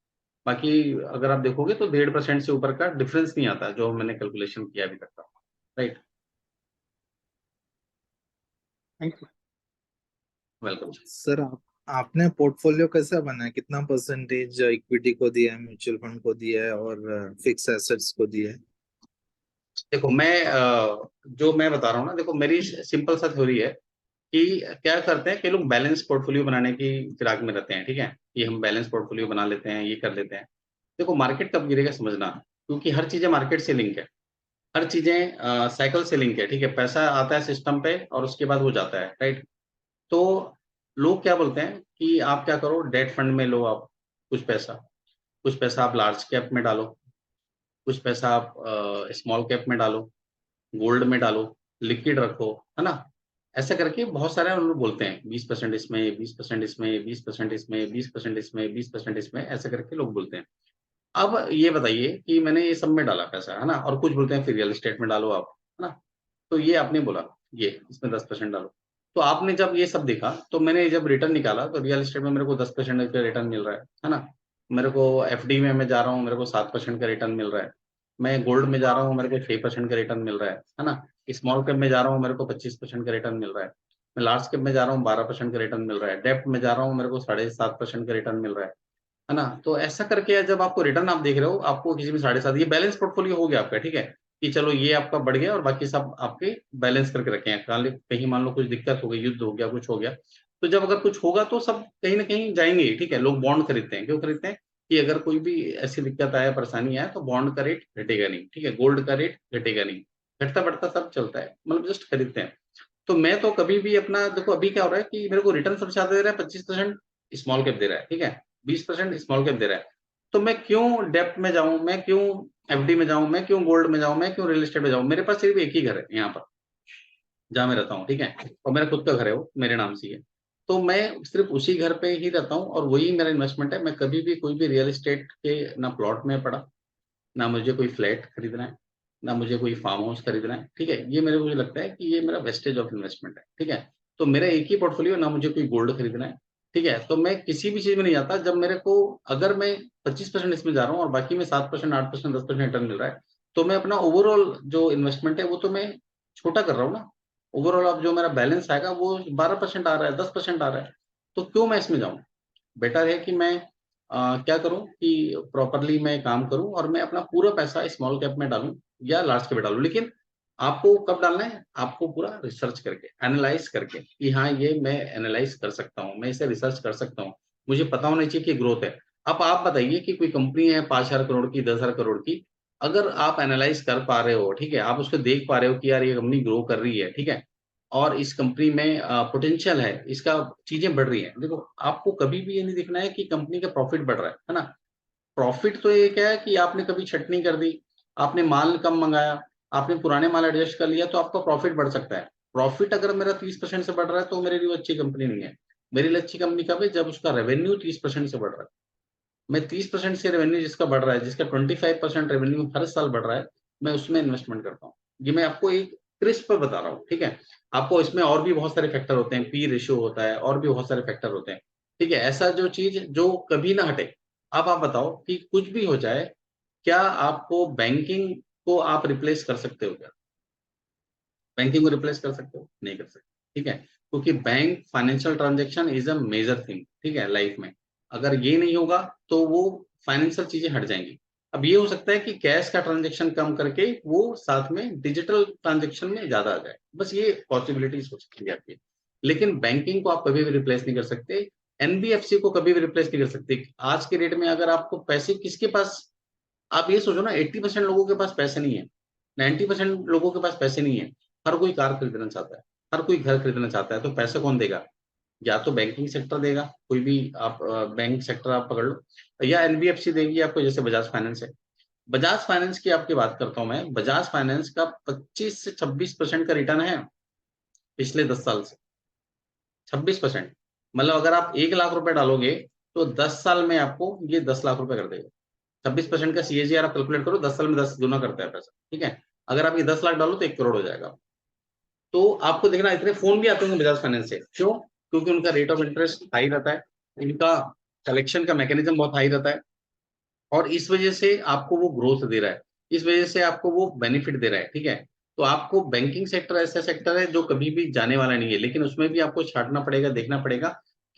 बाकी अगर आप देखोगे तो 1.5% से ऊपर का डिफरेंस नहीं आता, जो मैंने कैलकुलेशन किया अभी तक का। Right, thank you. Welcome. Sir आपने पोर्टफोलियो कैसा बनाया, कितना परसेंटेज इक्विटी को दिया है, म्यूचुअल फंड को दिया है और फिक्स एसेट्स को दिया है? देखो जो मैं बता रहा हूँ ना, देखो मेरी सिंपल सा थ्योरी है कि क्या करते हैं कि लोग बैलेंस पोर्टफोलियो बनाने की फिराक में रहते हैं, ठीक है, कि हम बैलेंस पोर्टफोलियो बना लेते हैं, ये कर लेते हैं। देखो मार्केट कब गिरेगा समझना, क्योंकि हर चीजें मार्केट से लिंक है, हर चीजें साइकिल से लिंक है, ठीक है। पैसा आता है सिस्टम पे और उसके बाद वो जाता है, राइट। तो लोग क्या बोलते हैं कि आप क्या करो, डेट फंड में लो आप कुछ पैसा आप लार्ज कैप में डालो, कुछ पैसा आप स्मॉल कैप में डालो, गोल्ड में डालो, लिक्विड रखो, है ना। ऐसा करके बहुत सारे लोग बोलते हैं 20% इसमें, 20% इसमें, 20% इसमें, 20% इसमें, 20% इसमें, ऐसा करके लोग बोलते हैं। अब ये बताइए कि मैंने ये सब में डाला पैसा, है ना, और कुछ बोलते हैं फिर रियल एस्टेट में डालो आप, है ना। तो ये आपने बोला ये इसमें 10% डालो। तो आपने जब ये सब देखा तो मैंने जब रिटर्न निकाला तो रियल एस्टेट में मेरे को 10% का रिटर्न मिल रहा है ना। मेरे को एफडी में मैं जा रहा हूँ, मेरे को 7% का रिटर्न मिल रहा है। मैं गोल्ड में जा रहा हूँ, मेरे को 6% का रिटर्न मिल रहा है ना। स्मॉल कैप में जा रहा हूँ, मेरे को 25% का रिटर्न मिल रहा है। मैं लार्ज कैप में जा रहा हूँ, 12% का रिटर्न मिल रहा है। डेप्ट में जा रहा हूँ, मेरे को 7.5% का रिटर्न मिल रहा है ना। तो ऐसा करके जब आपको रिटर्न आप देख रहे हो, आपको किसी में 7.5, ये बैलेंस पोर्टफोलियो हो गया आपका, ठीक है, कि चलो ये आपका बढ़ गया और बाकी सब आपके बैलेंस करके रखे हैं। कहीं मान लो कुछ दिक्कत हो गई, युद्ध हो गया, कुछ हो गया, तो जब अगर कुछ होगा तो सब कहीं ना कहीं जाएंगे ही, ठीक है। लोग बॉन्ड खरीदते हैं, क्यों खरीदते हैं कि अगर कोई भी ऐसी दिक्कत आया, परेशानी आए, तो बॉन्ड का रेट घटेगा नहीं, ठीक है, गोल्ड का रेट घटेगा नहीं, घटता बढ़ता सब चलता है, मतलब जस्ट खरीदते हैं। तो मैं तो कभी भी अपना, देखो अभी क्या हो रहा है कि मेरे को रिटर्न सबसे ज्यादा दे रहा है, 25% स्मॉल कैप दे रहा है, ठीक है, 20% स्मॉल कैप दे रहा है। तो मैं क्यों डेप्ट में जाऊं, मैं क्यों एफडी में जाऊं, मैं क्यों गोल्ड में जाऊं, मैं क्यों रियल एस्टेट में जाऊं। मेरे पास सिर्फ एक ही घर है यहाँ पर जहाँ मैं रहता हूँ, ठीक है, और मेरा खुद का घर है, वो मेरे नाम से ही है। तो मैं सिर्फ उसी घर पे ही रहता हूँ और वही मेरा इन्वेस्टमेंट है। मैं कभी भी कोई भी रियल एस्टेट के ना प्लॉट में पड़ा, ना मुझे कोई फ्लैट खरीदना है, ना मुझे कोई फार्म हाउस खरीदना है, ठीक है। ये मेरे मुझे लगता है कि ये मेरा वेस्टेज ऑफ इन्वेस्टमेंट है, ठीक है। तो मेरा एक ही पोर्टफोलियो, ना मुझे कोई गोल्ड खरीदना है, ठीक है। तो मैं किसी भी चीज में नहीं जाता जब मेरे को, अगर मैं 25% इसमें जा रहा हूँ और बाकी में 7%, 8%, 10% रिटर्न मिल रहा है, तो मैं अपना ओवरऑल जो इन्वेस्टमेंट है वो तो मैं छोटा कर रहा हूँ ना। ओवरऑल अब जो मेरा बैलेंस आएगा वो 12% आ रहा है, 10% आ रहा है, तो क्यों मैं इसमें जाऊँ। बेटर है कि मैं क्या करूं कि प्रॉपरली मैं काम करूं और मैं अपना पूरा पैसा स्मॉल कैप में डालूं या लार्ज कैप में डालूं। लेकिन आपको कब डालना है, आपको पूरा रिसर्च करके, एनालाइज करके, कि हाँ ये मैं एनालाइज कर सकता हूँ, मैं इसे रिसर्च कर सकता हूँ, मुझे पता होना चाहिए कि ग्रोथ है। अब आप बताइए कि कोई कंपनी है 5,000 करोड़ की, 10,000 करोड़ की, अगर आप एनालाइज कर पा रहे हो, ठीक है, आप उसको देख पा रहे हो कि यार ये कंपनी ग्रो कर रही है, ठीक है, और इस कंपनी में पोटेंशियल है, इसका चीजें बढ़ रही हैं। देखो आपको कभी भी ये नहीं दिखना है कि कंपनी का प्रॉफिट बढ़ रहा है ना। प्रॉफिट तो ये क्या है कि आपने कभी छटनी कर दी, आपने माल कम मंगाया, आपने पुराने माल एडजस्ट कर लिया, तो आपका प्रॉफिट बढ़ सकता है। प्रॉफिट अगर मेरा 30% से बढ़ रहा है तो मेरे लिए अच्छी कंपनी नहीं है। मेरे लिए अच्छी कंपनी कब है, जब उसका रेवेन्यू 30% से बढ़ रहा है। मैं 30% से रेवेन्यू जिसका बढ़ रहा है, जिसका 25% रेवेन्यू हर साल बढ़ रहा है, मैं उसमें इन्वेस्टमेंट करता हूँ। ये मैं आपको एक क्रिस्प बता रहा हूँ, ठीक है। आपको इसमें और भी बहुत सारे फैक्टर होते हैं, पी रेशियो होता है, और भी बहुत सारे फैक्टर होते हैं, ठीक है। ऐसा जो चीज जो कभी ना हटे। अब आप बताओ कि कुछ भी हो जाए, क्या आपको बैंकिंग को आप रिप्लेस कर सकते हो क्या? बैंकिंग को रिप्लेस कर सकते हो? नहीं कर सकते, ठीक है, क्योंकि bank financial transaction is a major thing, ठीक है, लाइफ में। अगर ये नहीं होगा तो वो फाइनेंशियल चीजें हट जाएंगी। अब ये हो सकता है कि कैश का ट्रांजेक्शन कम करके वो साथ में डिजिटल ट्रांजेक्शन में ज्यादा आ जाए, बस ये पॉसिबिलिटीज हो सकती है आपकी। लेकिन बैंकिंग को आप कभी भी रिप्लेस नहीं कर सकते, एनबीएफसी को कभी भी रिप्लेस नहीं कर सकते। आज के डेट में अगर आपको पैसे किसके पास, आप ये सोचो ना, 80% लोगों के पास पैसे नहीं है, 90% लोगों के पास पैसे नहीं है। हर कोई कार खरीदना चाहता है, हर कोई घर खरीदना चाहता है, तो पैसा कौन देगा? या तो बैंकिंग सेक्टर देगा, कोई भी आप बैंक सेक्टर आप पकड़ लो, या एनबीएफसी देगी आपको, जैसे बजाज फाइनेंस है। बजाज फाइनेंस की आपकी बात करता हूं मैं, बजाज फाइनेंस का 25 से 26% का रिटर्न है पिछले 10 साल से। 26%, मतलब अगर आप 1 लाख रुपए डालोगे तो 10 साल में आपको ये 10 लाख रुपए कर देगा। 26% का सीएजीआर आप कैलकुलेट करो, 10 साल में 10 गुना करता है पैसा, ठीक है। अगर आप ये 10 लाख डालो तो 1 करोड़ हो जाएगा। तो आपको देखना, इतने फोन भी आते होंगे बजाज फाइनेंस से, क्यों? क्योंकि उनका रेट ऑफ इंटरेस्ट हाई रहता है, उनका कलेक्शन का मैकेनिज्म बहुत हाई रहता है, और इस वजह से आपको वो ग्रोथ दे रहा है, इस वजह से आपको वो बेनिफिट दे रहा है, ठीक है। तो आपको बैंकिंग सेक्टर ऐसा सेक्टर है जो कभी भी जाने वाला नहीं है, लेकिन उसमें भी आपको छांटना पड़ेगा, देखना पड़ेगा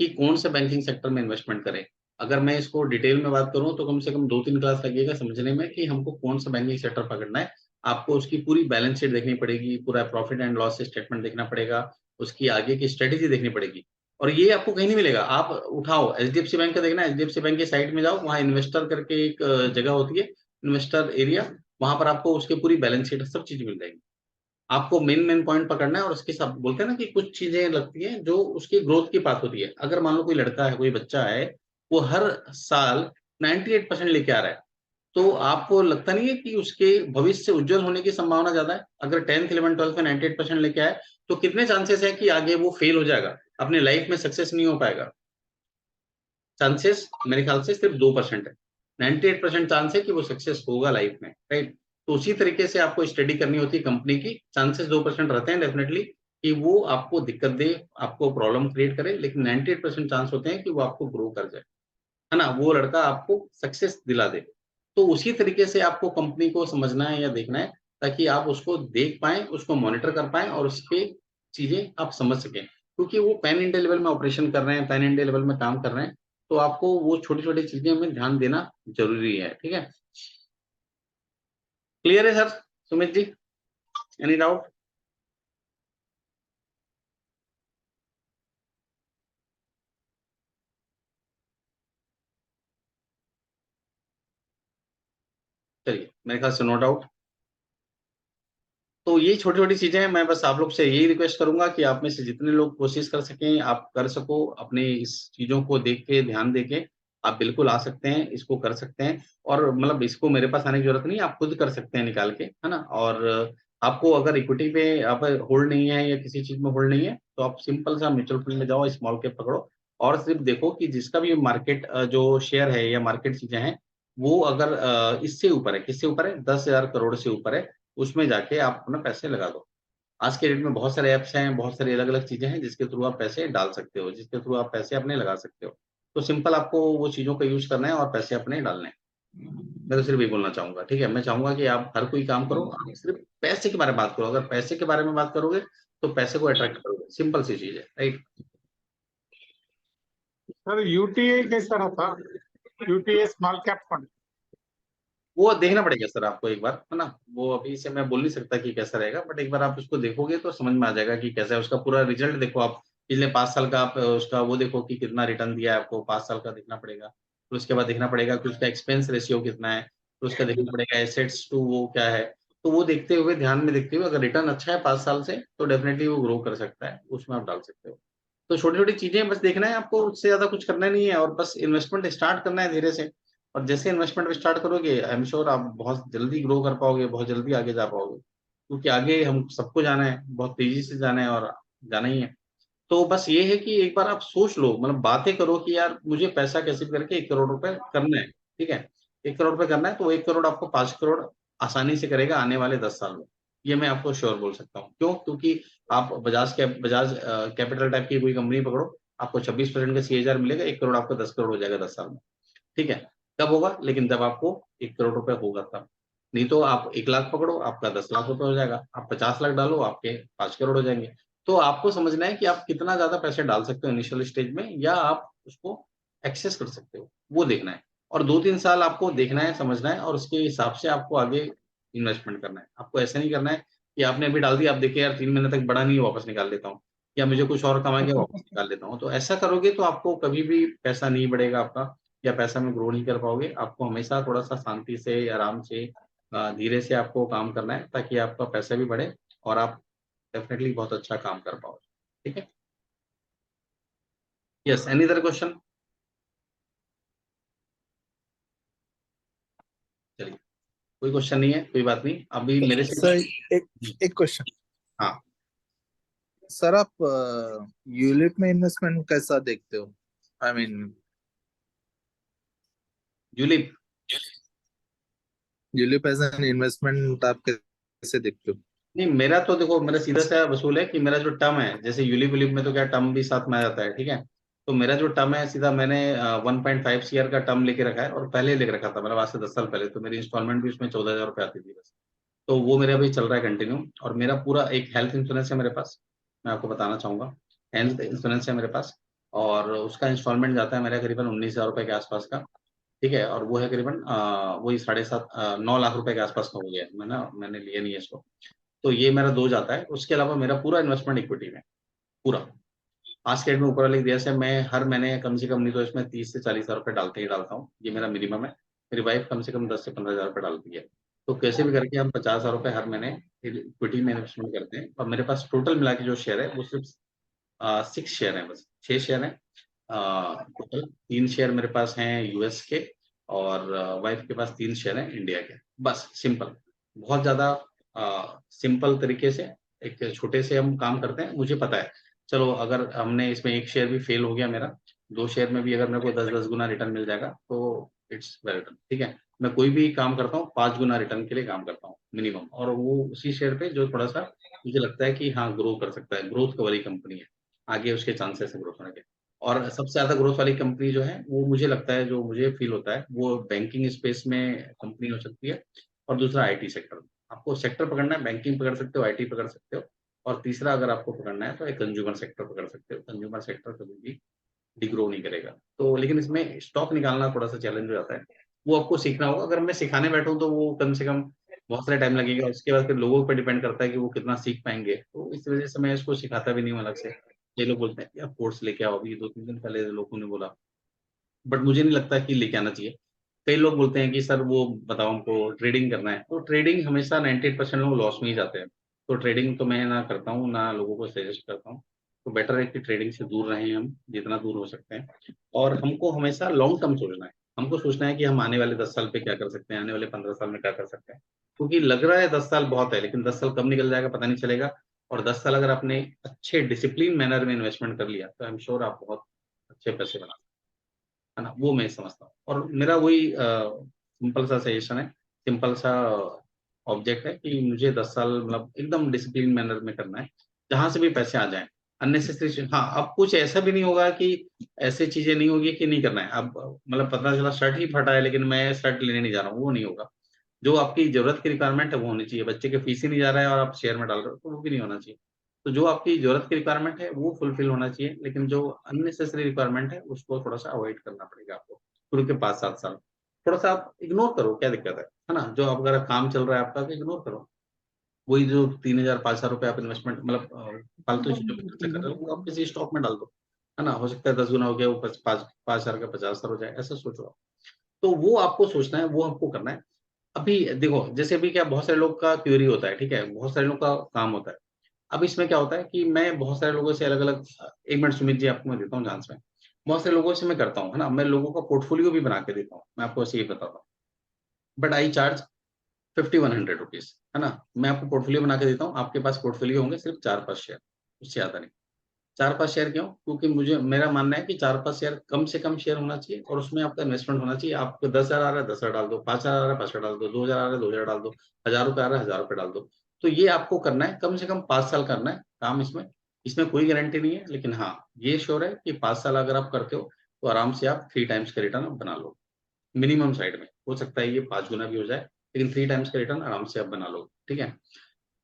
कि कौन से बैंकिंग सेक्टर में इन्वेस्टमेंट करें। अगर मैं इसको डिटेल में बात करूं तो कम से कम 2-3 क्लास लगेगा समझने में कि हमको कौन सा बैंकिंग सेक्टर पकड़ना है। आपको उसकी पूरी बैलेंस शीट देखनी पड़ेगी, पूरा प्रॉफिट एंड लॉस स्टेटमेंट देखना पड़ेगा, उसकी आगे की स्ट्रेटेजी देखनी पड़ेगी, और ये आपको कहीं नहीं मिलेगा। आप उठाओ एचडीएफसी बैंक का, देखना एचडीएफसी बैंक के साइट में जाओ, वहाँ इन्वेस्टर करके एक जगह होती है, इन्वेस्टर एरिया, वहां पर आपको उसके पूरी बैलेंस शीट सब चीज मिल जाएगी। आपको मेन मेन पॉइंट पकड़ना है, और उसके साथ बोलते हैं ना कि कुछ चीजें लगती हैं जो उसकी ग्रोथ की बात होती है। अगर मान लो कोई लड़का है, कोई बच्चा है, वो हर साल 98% लेके आ रहा है, तो आपको लगता नहीं है कि उसके भविष्य उज्जवल होने की संभावना ज्यादा है? अगर 10th 11th 12th में 98% लेके आए, तो कितने चांसेस है कि आगे वो फेल हो जाएगा, अपने लाइफ में सक्सेस नहीं हो पाएगा? चांसेस मेरे ख्याल से सिर्फ 2% है। 98% चांस है कि वो सक्सेस होगा लाइफ में, राइट। तो उसी तरीके से आपको स्टडी करनी होती है कंपनी की। चांसेस 2% रहते हैं डेफिनेटली कि वो आपको दिक्कत दे, आपको प्रॉब्लम क्रिएट करे, लेकिन 98% चांस होते हैं कि वो आपको ग्रो कर जाए, है ना, वो लड़का आपको सक्सेस दिला दे। तो उसी तरीके से आपको कंपनी को समझना है या देखना है, ताकि आप उसको देख पाएँ, उसको मॉनिटर कर पाएँ, और उसके चीज़ें आप समझ सकें। क्योंकि वो पैन इंडिया लेवल में ऑपरेशन कर रहे हैं, पैन इंडिया लेवल में काम कर रहे हैं, तो आपको वो छोटी-छोटी चीज़ें में ध्यान देना ज़रूरी है, ठीक है? क्लियर है sir, Sumit ji? Any doubt? चलिए, मेरे ख्याल से नो डाउट। तो ये छोटी-छोटी चीज़ें हैं, मैं बस आप लोग से यही रिक्वेस्ट करूँगा कि आप में से जितने लोग कोशिश कर सकें, आप कर सको, अपने इस चीज़ों को देख के, ध्यान दे के, आप बिल्कुल आ सकते हैं, इसको कर सकते हैं, और मतलब इसको मेरे पास आने की ज़रूरत नहीं है, आप खुद कर सकते हैं निकाल के, है ना? और आपको अगर इक्विटी पे आप होल्ड नहीं है या किसी चीज़ में होल्ड नहीं है, तो आप सिंपल सा म्यूचुअल फंड में जाओ, स्मॉल कैप पकड़ो, और सिर्फ देखो कि जिसका भी मार्केट जो शेयर है या मार्केट चीज़ें हैं, वो अगर इससे ऊपर है, किससे ऊपर है? 10,000 करोड़ से ऊपर है, उसमें जाके आप अपना पैसे लगा दो। आज के डेट में बहुत सारे ऐप्स हैं, बहुत सारी अलग-अलग चीज़ें हैं जिसके थ्रू आप पैसे डाल सकते हो, जिसके थ्रू आप पैसे अपने लगा सकते हो। तो सिंपल आपको वो चीज़ों का यूज़ करना है और पैसे अपने डालने हैं। मैं तो सिर्फ यही बोलना चाहूँगा, ठीक है? मैं चाहूँगा कि आप हर कोई काम करो, आप सिर्फ पैसे के बारे में बात करो। अगर पैसे के बारे में बात करोगे, तो पैसे को अट्रैक्ट करोगे, सिंपल सी चीज़ है, राइट? सर यूटीए कैसा रहता? UTA small cap fund. वो देखना पड़ेगा सर आपको एक बार, है ना? वो अभी से मैं बोल नहीं सकता कि कैसा रहेगा, बट एक बार आप उसको देखोगे तो समझ में आ जाएगा कि कैसा है। उसका पूरा रिजल्ट देखो आप, पिछले 5 साल का आप उसका वो देखो कि कितना रिटर्न दिया है आपको, 5 साल का देखना पड़ेगा। फिर उसके बाद देखना पड़ेगा कि उसका एक्सपेंस रेशियो कितना है, फिर उसका देखना पड़ेगा एसेट्स टू वो क्या है। तो वो देखते हुए, ध्यान में देखते हुए, अगर रिटर्न अच्छा है 5 साल से, तो डेफिनिटली वो ग्रो कर सकता है, उसमें आप डाल सकते हो। तो छोटी-छोटी चीज़ें बस देखना है आपको, उससे ज़्यादा कुछ करना नहीं है, और बस इन्वेस्टमेंट स्टार्ट करना है धीरे से। और जैसे इन्वेस्टमेंट स्टार्ट करोगे, आई एम श्योर आप बहुत जल्दी ग्रो कर पाओगे, बहुत जल्दी आगे जा पाओगे। क्योंकि आगे हम सबको जाना है, बहुत तेज़ी से जाना है, और जाना ही है। तो बस ये है कि एक बार आप सोच लो, मतलब बातें करो कि यार मुझे पैसा कैसे भी करके 1 करोड़ रुपए करना है, ठीक है? 1 करोड़ रुपए करना है, तो 1 करोड़ आपको 5 करोड़ आसानी से करेगा आने वाले 10 साल में। ये मैं आपको श्योर बोल सकता हूँ। क्यों? क्योंकि आप बजाज कैपिटल टाइप की कोई कंपनी पकड़ो, आपको 26% का सीएजीआर मिलेगा, 1 करोड़ आपका 10 करोड़ हो जाएगा 10 साल में। ठीक है? कब होगा? लेकिन जब आपको 1 करोड़ रुपए होगा तब। नहीं तो आप 1 लाख पकड़ो, आपका 10 लाख रुपए हो जाएगा। आप 50 लाख डालो, आपके 5 करोड़ हो जाएँगे। तो आपको समझना है कि आप कितना ज़्यादा पैसे डाल सकते हो इनिशियल स्टेज में, या आप उसको एक्सेस कर सकते हो, वो देखना है। और 2-3 साल आपको देखना है, समझना है, और उसके हिसाब से आपको आगे इन्वेस्टमेंट करना है। आपको ऐसा नहीं करना है कि आपने अभी डाल दिया, आप देखिए यार 3 महीने तक बढ़ा नहीं है, वापस निकाल लेता हूँ, या मुझे कुछ और कमा के वापस निकाल लेता हूँ। तो ऐसा करोगे तो आपको कभी भी पैसा नहीं बढ़ेगा आपका, या पैसा में ग्रो नहीं कर पाओगे। आपको हमेशा थोड़ा-सा शांति से, आराम से, धीरे से आपको काम करना है, ताकि आपका पैसा भी बढ़े और आप डेफ़िनिटली बहुत अच्छा काम कर पाओ। ठीक है? Yes, any other question? चलिए, कोई क्वेश्चन नहीं है, कोई बात नहीं, अभी मेरे से सर एक एक क्वेश्चन। हाँ, सर आप यूलिप में इन्वेस्टमेंट कैसा देखते हो? I mean ULIP. ULIP as an investment आप कैसे देखते हो? नहीं, मेरा तो देखो, मेरा सीधा सा वसूल है कि मेरा जो टर्म है, जैसे यूलिप विलिप में तो क्या टर्म भी साथ में आ जाता है, ठीक है। तो मेरा जो टर्म है, सीधा मैंने 1.5 CR का टर्म लेके रखा है, और पहले लेके रखा था, मतलब आज से 10 साल पहले, तो मेरी इंस्टॉलमेंट भी उसमें 14,000 रुपये आती थी बस। तो वो मेरा अभी चल रहा है कंटिन्यू। और मेरा पूरा एक हेल्थ इंश्योरेंस है मेरे पास, मैं आपको बताना चाहूंगा। हेल्थ इंश्योरेंस है मेरे पास, और उसका इंस्टॉलमेंट जाता है मेरा करीबन 19,000 रुपये के आसपास का, ठीक है। और वो है करीबन वही 9.5 लाख रुपए के आसपास का हो गया, मैंने लिया नहीं है इसको। तो ये मेरा दो जाता है, उसके अलावा मेरा पूरा इन्वेस्टमेंट इक्विटी में, पूरा। आज के डेट में ऊपर वाली दिया से मैं हर महीने कम से कम नहीं तो इसमें 30 से 40 हज़ार रुपये डालते ही डालता हूँ, ये मेरा मिनिमम है। मेरी वाइफ कम से कम 10 से 15 हज़ार रुपये डालती है। तो कैसे भी करके हम 50 हज़ार रुपये हर महीने इक्विटी में इन्वेस्टमेंट करते हैं। और मेरे पास टोटल मिला के जो शेयर है वो सिर्फ 6 शेयर है, बस 6 शेयर है टोटल। 3 शेयर मेरे पास हैं यूएस के, और वाइफ के पास 3 शेयर हैं इंडिया के, बस सिंपल। बहुत ज्यादा सिंपल तरीके से एक छोटे से हम काम करते हैं, मुझे पता है। चलो, अगर हमने इसमें 1 शेयर भी फेल हो गया मेरा, 2 शेयर में भी अगर मेरे को 10-10 गुना रिटर्न मिल जाएगा तो इट्स वेलकम, ठीक है। मैं कोई भी काम करता हूँ 5 गुना रिटर्न के लिए काम करता हूँ मिनिमम, और वो उसी शेयर पे जो थोड़ा सा मुझे लगता है कि हाँ ग्रो कर सकता है, ग्रोथ वाली कंपनी है, आगे उसके चांसेस है ग्रोथ होने के। और सबसे ज्यादा ग्रोथ वाली कंपनी जो है वो मुझे लगता है, जो मुझे फील होता है, वो बैंकिंग स्पेस में कंपनी हो सकती है, और दूसरा आईटी सेक्टर। आपको सेक्टर पकड़ना है, बैंकिंग पकड़ सकते हो, आईटी पकड़ सकते हो, और तीसरा अगर आपको पकड़ना है तो एक कंज्यूमर सेक्टर पकड़ सकते हो। कंज्यूमर सेक्टर कभी भी डिग्रो नहीं करेगा। तो लेकिन इसमें स्टॉक निकालना थोड़ा सा चैलेंज हो जाता है, वो आपको सीखना होगा। अगर मैं सिखाने बैठूं तो वो कम से कम बहुत सारा टाइम लगेगा, उसके बाद फिर लोगों पर डिपेंड करता है कि वो कितना सीख पाएंगे। तो इस वजह से मैं इसको सिखाता भी नहीं हूं अलग से। ये लोग बोलते हैं कि आप कोर्स लेके आओ, अभी 2-3 दिन पहले लोगों ने बोला, बट मुझे नहीं लगता कि लेके आना चाहिए। कई लोग बोलते हैं कि सर वो बताओ हमको ट्रेडिंग करना है, तो ट्रेडिंग हमेशा 98% लोग लॉस में ही जाते हैं। तो ट्रेडिंग तो मैं ना करता हूँ, ना लोगों को सजेस्ट करता हूँ। तो बेटर है कि ट्रेडिंग से दूर रहें हम, जितना दूर हो सकते हैं। और हमको हमेशा लॉन्ग टर्म सोचना है। हमको सोचना है कि हम आने वाले 10 साल पे क्या कर सकते हैं, आने वाले 15 साल में क्या कर सकते हैं। क्योंकि लग रहा है 10 साल बहुत है, लेकिन 10 साल कब निकल जाएगा पता नहीं चलेगा। और 10 साल अगर आपने अच्छे डिसिप्लिन मैनर में इन्वेस्टमेंट कर लिया तो आई एम श्योर आप बहुत अच्छे पैसे बना, है ना। वो मैं समझता हूँ, और मेरा वही सिंपल सा सजेशन है, सिंपल सा ऑब्जेक्ट है कि मुझे 10 साल मतलब एकदम डिसिप्लिन मैनर में करना है, जहां से भी पैसे आ जाएं। अननेसेसरी, हाँ, अब कुछ ऐसा भी नहीं होगा कि ऐसी चीजें नहीं होगी कि नहीं करना है। अब मतलब पता चला शर्ट ही फटा है लेकिन मैं शर्ट लेने नहीं जा रहा हूँ, वो नहीं होगा। जो आपकी जरूरत की रिक्वायरमेंट है वो होनी चाहिए। बच्चे के फीस ही नहीं जा रहा है और आप शेयर में डाल रहे हो, तो वो भी नहीं होना चाहिए। तो जो आपकी जरूरत की रिक्वायरमेंट है वो फुलफिल होना चाहिए, लेकिन जो अननेसेसरी रिक्वायरमेंट है उसको थोड़ा सा अवॉइड करना पड़ेगा आपको शुरू के 5-7 साल। थोड़ा सा आप इग्नोर करो, क्या दिक्कत है ना। जो आप अगर काम चल रहा है आपका तो इग्नोर करो। वही जो 3,000-5,000 रुपये आप इन्वेस्टमेंट मतलब फालतू चीजों में खर्चा कर रहे हो, वो आप किसी स्टॉक में डाल दो, है ना। हो सकता है 10 गुना हो गया, वो 5,000 का 50,000 हो जाए, ऐसा सोचो आप। तो वो आपको सोचना है, वो आपको करना है। अभी देखो, जैसे अभी क्या बहुत सारे लोग का क्यूरी होता है, ठीक है, बहुत सारे लोग का काम होता है। अब इसमें क्या होता है कि मैं बहुत सारे लोगों से अलग अलग, एक मिनट सुमित जी आपको मैं देता हूँ चांस में। बहुत सारे लोगों से मैं करता हूँ, है ना, मैं लोगों का पोर्टफोलियो भी बना के देता हूँ, मैं आपको ऐसे ही बताता हूँ। बट आई चार्ज 5,100 रुपीज, है ना। मैं आपको पोर्टफोलियो बना के देता हूँ, आपके पास पोर्टफोलियो होंगे सिर्फ 4-5 शेयर, उससे ज्यादा नहीं। 4-5 शेयर क्यों? क्योंकि मुझे मेरा मानना है कि 4-5 शेयर कम से कम शेयर होना चाहिए, और उसमें आपका इन्वेस्टमेंट होना चाहिए। आपको 10,000 आ रहा है 10,000 डाल दो, 5,000 आ रहा है 5,000 डाल दो, 2,000 आ रहा है 2,000 डाल दो, 1,000 रुपये आ रहा है 1,000 रुपये डाल दो। तो ये आपको करना है, कम से कम 5 साल करना है काम इसमें। इसमें कोई गारंटी नहीं है, लेकिन हाँ ये श्योर है कि 5 साल अगर आप करते हो तो आराम से आप 3 टाइम्स का रिटर्न बना लो। मिनिमम साइड में हो सकता है ये 5 गुना भी हो जाए, लेकिन 3 टाइम्स का रिटर्न आराम से आप बना लो, ठीक है।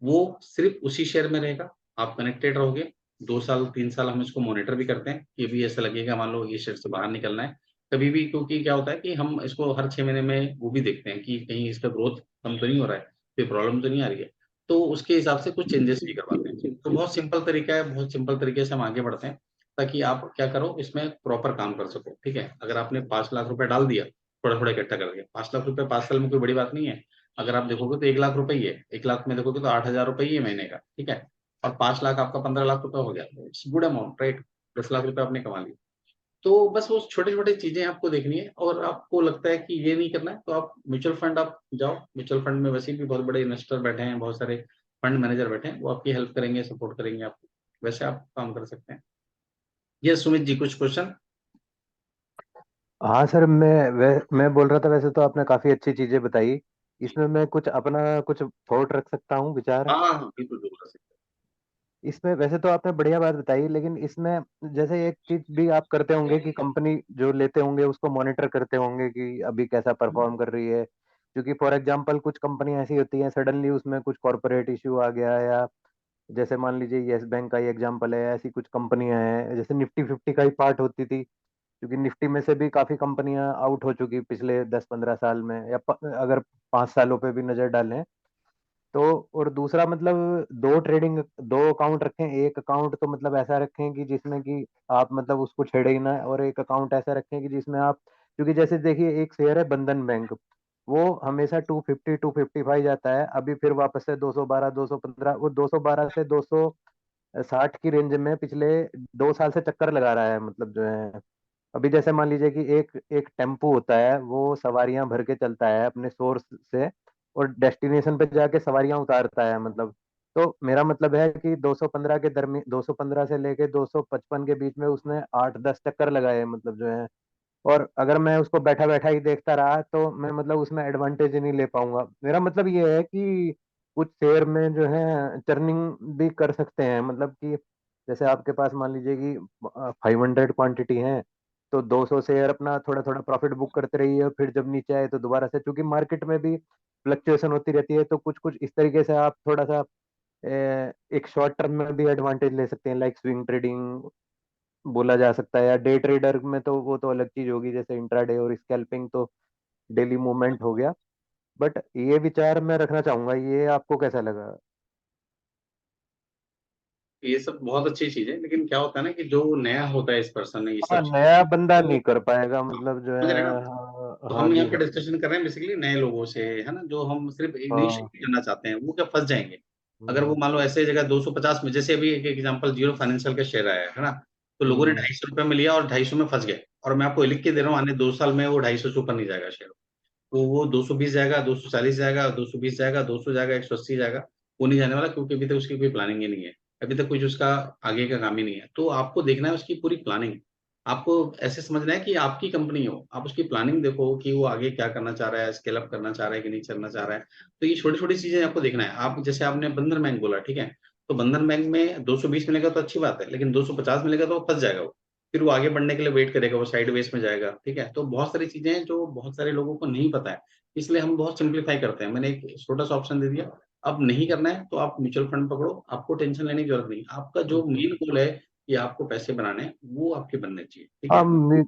वो सिर्फ उसी शेयर में रहेगा, आप कनेक्टेड रहोगे। 2 साल 3 साल हम इसको मॉनिटर भी करते हैं कि भी ऐसा लगेगा मान लो ये शेयर से बाहर निकलना है कभी भी, क्योंकि क्या होता है कि हम इसको हर 6 महीने में वो भी देखते हैं कि कहीं इसका ग्रोथ कम तो नहीं हो रहा है, कोई प्रॉब्लम तो नहीं आ रही है। तो उसके हिसाब से कुछ चेंजेस भी करवाते हैं। तो बहुत सिंपल तरीका है, बहुत सिंपल तरीके से हम आगे बढ़ते हैं, ताकि आप क्या करो इसमें प्रॉपर काम कर सको, ठीक है। अगर आपने 5 लाख रुपए डाल दिया थोड़ा थोड़ा इकट्ठा करके, 5 लाख रुपए 5 साल में कोई बड़ी बात नहीं है। अगर आप देखोगे तो 1 लाख रुपए ही है, 1 लाख में देखोगे तो 8,000 रुपए ही है महीने का, ठीक है। और 5 लाख आपका 15 लाख रुपए हो गया, it's good amount, right. 10 lakh रुपए आपने कमा लिए। तो बस वो छोटे-छोटे चीज़ें आपको देखनी है और आपको लगता है कि ये नहीं करना है, तो आप म्यूचुअल फंड आप जाओ। म्यूचुअल फंड में वैसे भी बहुत बड़े इन्वेस्टर बैठे हैं, बहुत सारे फंड मैनेजर बैठे हैं, वो आपकी हेल्प करेंगे, सपोर्ट करेंगे आपको। वैसे आप काम कर सकते हैं। यस सुमित जी, कुछ क्वेश्चन? हाँ सर, मैं बोल रहा था, वैसे तो आपने काफी अच्छी चीजें बताई। इसमें मैं कुछ अपना कुछ थॉट रख सकता हूँ, विचार। हाँ, हाँ, हाँ, बिल्कुल, बिल्कुल कर सकते इसमें वैसे तो आपने बढ़िया बात बताई, लेकिन इसमें जैसे एक चीज भी आप करते होंगे कि कंपनी जो लेते होंगे उसको मॉनिटर करते होंगे कि अभी कैसा परफॉर्म कर रही है। क्योंकि फॉर एग्जांपल कुछ कंपनी ऐसी होती हैं, सडनली उसमें कुछ कॉर्पोरेट इशू आ गया, या जैसे मान लीजिए यस बैंक का ही एग्जांपल है, ऐसी कुछ कंपनियां हैं जैसे निफ्टी 50 का ही पार्ट होती थी। क्योंकि निफ्टी में से भी काफी कंपनियां आउट हो चुकी पिछले 10-15 साल में, या अगर 5 सालों पे भी नजर डालें तो। और दूसरा मतलब दो अकाउंट रखें। एक अकाउंट तो मतलब ऐसा रखें कि जिसमें कि आप मतलब उसको छेड़े ही ना, और एक अकाउंट ऐसा रखें कि जिसमें आप, क्योंकि जैसे देखिए एक शेयर है बंधन बैंक, वो हमेशा 250-255 जाता है, अभी फिर वापस से 212-215, वो 212 से 260 की रेंज में पिछले 2 साल से चक्कर लगा रहा है, मतलब जो है। अभी जैसे मान लीजिए कि एक एक टेम्पू होता है, वो सवारियां भर के चलता है अपने सोर्स से, और डेस्टिनेशन पे जाके सवारियां उतारता है, मतलब। तो मेरा मतलब है कि 215 के दरमियान, 215 से लेके 255 के बीच में उसने 8-10 चक्कर लगाए, मतलब जो है। और अगर मैं उसको बैठा बैठा ही देखता रहा तो मैं मतलब उसमें एडवांटेज नहीं ले पाऊंगा। मेरा मतलब ये है कि कुछ शेयर में जो है टर्निंग भी कर सकते हैं, मतलब कि जैसे आपके पास मान लीजिए कि 500 क्वांटिटी है, तो 200 शेयर अपना थोड़ा थोड़ा प्रॉफिट बुक करते रहिए, और फिर जब नीचे आए तो दोबारा से, क्योंकि मार्केट में भी फ्लक्चुएशन होती रहती है, तो कुछ कुछ इस तरीके से आप थोड़ा सा एक शॉर्ट टर्म में भी एडवांटेज ले सकते हैं, लाइक स्विंग ट्रेडिंग बोला जा सकता है। या डे ट्रेडर में तो वो तो अलग चीज होगी, जैसे इंट्राडे और स्कैल्पिंग तो डेली मूवमेंट हो गया। बट ये विचार मैं रखना चाहूंगा, ये आपको कैसा लगा? हैं। ये सब बहुत अच्छी चीज़ है, लेकिन क्या होता है ना कि जो नया होता है इस पर्सन ने ये हाँ, सब चीज़ें नया बंदा तो नहीं कर पाएगा, मतलब जो समझ रहे हैं है। ना? हाँ, तो हाँ हम यहाँ जी, पे हाँ। डिस्कशन कर रहे हैं बेसिकली नए लोगों से, है ना? जो हम सिर्फ हाँ। इनिशिएट करना चाहते हैं, वो क्या फँस जाएँगे। अगर वो हम्म। मान लो ऐसे जगह 250 में, जैसे अभी एक एग्जांपल जियो फाइनेंशियल का शेयर आया है ना? तो लोगों ने हम्म। ₹250 में लिया और 250 में फँस गए और मैं आपको लिख के दे रहा हूँ आने 2 साल में वो 250 से ऊपर नहीं जाएगा शेयर। तो वो 220 जाएगा, 240 जाएगा, 220 जाएगा, 200 जाएगा, 180 जाएगा, वो नहीं जाने वाला क्योंकि अभी तक उसकी कोई प्लानिंग ही नहीं है। अभी तक कुछ उसका आगे का काम ही नहीं है। तो आपको देखना है उसकी पूरी प्लानिंग। आपको ऐसे समझना है कि आपकी कंपनी हो, आप उसकी प्लानिंग देखो कि वो आगे क्या करना चाह रहा है, स्केल अप करना चाह रहा है कि नहीं करना चाह रहा है। तो ये छोटी-छोटी चीज़ें आपको देखना है। आप जैसे आपने बंधन बैंक बोला, ठीक है? तो बंधन बैंक में 220 मिलेगा तो अच्छी बात है, लेकिन 250 मिलेगा तो वो फँस जाएगा वो। फिर वो आगे बढ़ने के लिए वेट करेगा, वो साइडवेज़ में जाएगा, ठीक है? तो बहुत सारी चीज़ें हैं जो बहुत सारे लोगों को नहीं पता है। इसलिए हम बहुत सिंप्लीफाई करते हैं। मैंने एक छोटा-सा ऑप्शन दे दिया। अब नहीं करना है तो आप म्यूचुअल फंड पकड़ो, आपको टेंशन लेने की ज़रूरत नहीं। आपका जो मेन गोल है कि आपको पैसे बनाने हैं, वो आपके बनने चाहिए, ठीक हाँ, है?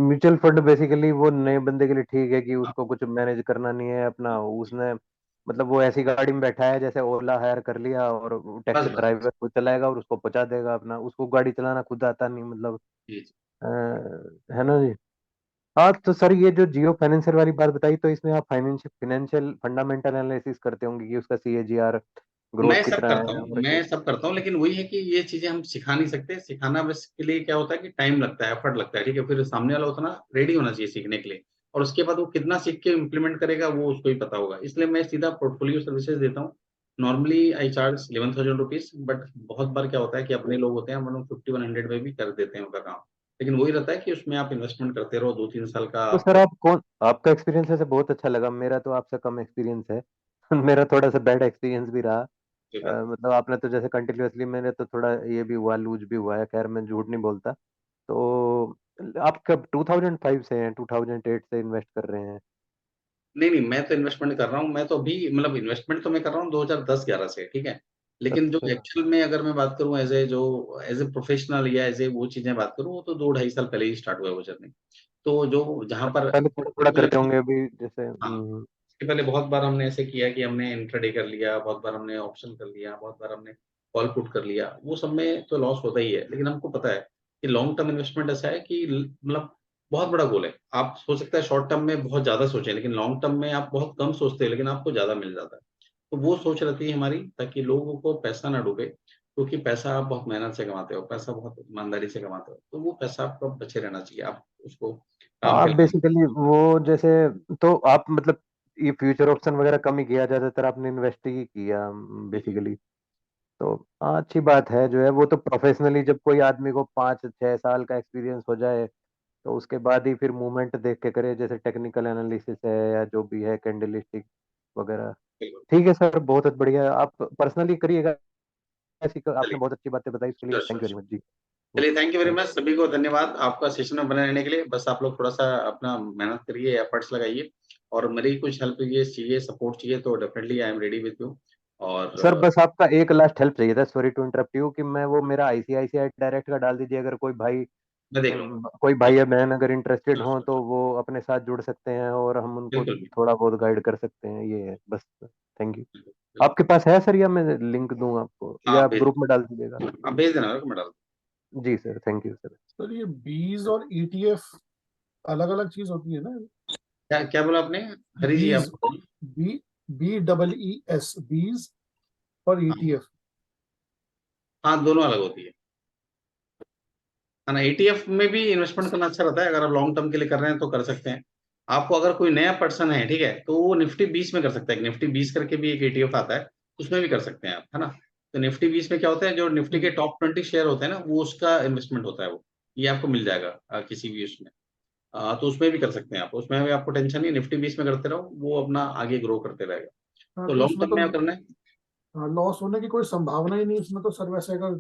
म्यूचुअल फंड बेसिकली वो नए बंदे के लिए ठीक है कि उसको कुछ मैनेज करना नहीं है अपना, उसने मतलब वो ऐसी गाड़ी में बैठा है जैसे ओला हायर कर लिया, और बस, टैक्सी बस, बस। ड्राइवर खुद चलाएगा और उसको पहुंचा देगा अपना, उसको गाड़ी चलाना खुद आता नहीं, मतलब। जी, जी। है ना जी? हाँ तो सर, ये जो जियो फाइनेंशियल वाली बात बताई, तो इसमें आप फाइनेंशियल फाइनेंशियल फंडामेंटल एनालिसिस करते होंगे कि उसका सीएजीआर ग्रोथ मैं सब कितना करता है, हूँ, और मैं सब करता हूँ, लेकिन वही है कि ये चीज़ें हम सिखा नहीं सकते। सिखाना बस के लिए क्या होता है कि टाइम लगता है, एफर्ट लगता है, ठीक है? फिर सामने वाला उतना रेडी होना चाहिए सीखने के लिए और उसके बाद वो कितना सीख के इम्प्लीमेंट करेगा, वो उसको ही पता होगा। इसलिए मैं सीधा पोर्टफोलियो सर्विसेज़ देता हूँ। नॉर्मली आई चार्ज ₹11,000 बट बहुत बार क्या होता है कि अपने लोग होते हैं, मतलब 50-100 में भी कर देते हैं उनका काम। लेकिन वही रहता है कि उसमें आप इन्वेस्टमेंट करते रहो, 2-3 साल का तो आप सर आपका एक्सपीरियंस ऐसे बहुत अच्छा लगा, मेरा तो आपसे कम एक्सपीरियंस है। मेरा थोड़ा सा बैड एक्सपीरियंस भी रहा। जो है मतलब आपने तो जैसे कंटिन्यूअसली, मैंने तो थोड़ा ये भी हुआ, लूज भी हुआ है, खैर मैं झूठ नहीं बोलता। तो आप कब 2005 से हैं, 2008 से इन्वेस्ट कर रहे हैं? नहीं, नहीं, मैं तो इन्वेस्टमेंट कर रहा हूँ। मैं तो अभी मतलब इन्वेस्टमेंट तो मैं कर रहा हूँ 2010-11 से, ठीक है? लेकिन जो अच्छा। एक्चुअल में अगर मैं बात करूँ एज़ ए प्रोफ़ेशनल या एज़ ए वो चीज़ें बात करूँ, वो तो 2 ढाई साल पहले ही स्टार्ट हुआ है वो जर्नी। तो जो जहाँ पर पहले थोड़ा थोड़ा पहले करते होंगे अभी, जैसे हाँ, इसके पहले बहुत बार हमने ऐसे किया कि हमने इंट्राडे कर लिया, बहुत बार हमने ऑप्शन कर लिया, बहुत बार हमने कॉल पुट कर लिया। वो सब में तो लॉस होता ही है, लेकिन हमको पता है कि लॉन्ग टर्म इन्वेस्टमेंट ऐसा है कि मतलब बहुत बड़ा गोल है। आप हो सकता है शॉर्ट टर्म में बहुत ज़्यादा सोचें, लेकिन लॉन्ग टर्म में आप बहुत कम सोचते हैं, लेकिन आपको ज़्यादा मिल जाता है। तो वो सोच रहती है हमारी ताकि लोगों को पैसा ना डूबे क्योंकि पैसा आप बहुत मेहनत से कमाते हो, पैसा बहुत ईमानदारी से कमाते हो, तो वो पैसा आपको बचे रहना चाहिए, आप उसको काम आप के लिए। बेसिकली वो जैसे, तो आप मतलब ये फ्यूचर ऑप्शन वगैरह कम ही किया, ज्यादातर आपने इन्वेस्ट ही किया बेसिकली। तो हाँ, अच्छी बात है जो है वो तो प्रोफेशनली, जब कोई आदमी को 5-6 साल का एक्सपीरियंस हो जाए तो उसके बाद ही फिर मूवमेंट देख के करे, जैसे टेक्निकल एनालिसिस है या जो भी है कैंडलस्टिक वगैरह। बिल्कुल। ठीक है सर, बहुत बढ़िया, आप पर्सनली करिएगा आपने चलिए, बहुत अच्छी बातें बताई, इसके लिए sure thank sure you very sure. Much जी। चलिए, thank you very thank much, सभी को धन्यवाद आपका सेशन में बने रहने के लिए। बस आप लोग थोड़ा-सा अपना मेहनत करिए, एफर्ट्स लगाइए, और मेरी कुछ हेल्प ये चाहिए, सपोर्ट चाहिए तो definitely I am ready with you. और सर बस आपका एक लास्ट हेल्प चाहिए था, सॉरी टू इंटरप्ट यू, कि मैं वो मेरा आईसीआईसीआई डायरेक्ट का डाल दीजिए, अगर कोई भाई मैं देख लूँगा। कोई ठीक भाई है, या बहन अगर इंटरेस्टेड श्योर हो श्योर तो श्योर। वो अपने साथ जुड़ सकते हैं और हम उनको बिल्कुल, बिल्कुल, थोड़ा बहुत गाइड कर सकते हैं, ये है बस। Thank you. बिल्कुल, बिल्कुल। आपके पास है सर, या मैं लिंक दूं आपको, हाँ, या आप आप भेज ग्रुप में डाल दीजिएगा? आप भेज देना मेरे को, मैं डाल जी sir, thank you sir. Sir ये बीज और ईटीएफ अलग अलग चीज होती है ना? क्या क्या बोला आपने? हरी जी आप बीज, बताइए। बी BEES, बीज और हाँ, ईटीएफ। हाँ, दोनों अलग होती है ना? ईटीएफ में भी इन्वेस्टमेंट करना अच्छा रहता है, अगर आप लॉन्ग टर्म के लिए कर रहे हैं तो कर सकते हैं। आपको अगर कोई नया पर्सन है, ठीक है, तो वो निफ्टी 20 में कर सकता है, निफ्टी 20 करके भी एक ईटीएफ आता है, उसमें भी कर सकते हैं आप, है ना? तो निफ्टी 20 में क्या होता है, जो निफ्टी के टॉप 20 शेयर होते हैं ना, वो उसका इन्वेस्टमेंट होता है वो। ये आपको मिल जाएगा किसी भी उसमें। तो उसमें भी कर सकते हैं आप, उसमें भी आपको टेंशन नहीं, निफ्टी 20 में करते रहो, वो अपना आगे ग्रो करते रहेगा। हाँ तो तो लॉन्ग इसमें टर्म तो में आप करना है। लॉस होने की कोई संभावना ही नहीं इसमें तो सर, वैसे अगर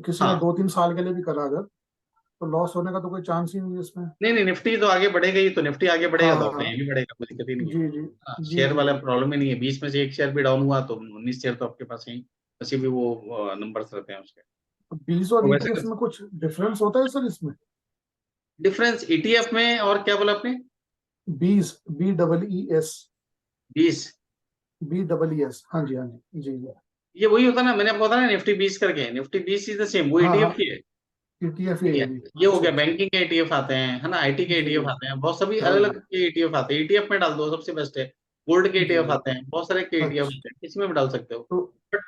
किसी ने हाँ, 2-3 साल के लिए भी करा अगर, तो लॉस होने का तो कोई चांस ही नहीं है इसमें। नहीं नहीं, निफ्टी तो आगे बढ़ेगा ही, तो निफ्टी आगे बढ़ेगा तो आपका हाँ ये भी बढ़ेगा, कोई दिक्कत ही नहीं है। जी जी हाँ, जी शेयर जी वाला जी। प्रॉब्लम ही नहीं है, 20 में से एक शेयर भी डाउन हुआ तो 19 शेयर तो आपके पास है ही, वैसे भी वो नंबर्स रहते हैं उसके। बीज और तो वैसे ईटीएफ में कुछ डिफरेंस होता है सर इसमें? डिफरेंस ईटीएफ में, और क्या बोला आपने? बीज, BEES, 20, BEES, हाँ जी हाँ जी जी जी। ये वही होता है ना, मैंने आपको बताया ना, निफ्टी 20 करके, निफ्टी 20 इज द सेम, वो हाँ ईटीएफ हाँ, ही है। ETF ठीक ये है, भी। ये हो अच्छा गया, अच्छा। बैंकिंग के ईटीएफ आते हैं, है ना, आईटी के जी ईटीएफ जी। आते हैं, बहुत सभी हाँ अलग जी। अलग के ईटीएफ आते हैं, ईटीएफ में डाल दो सबसे बेस्ट है। गोल्ड के जी ईटीएफ जी। आते हैं, बहुत सारे के ईटीएफ अच्छा। आते हैं, किसी में भी डाल सकते हो। तो बट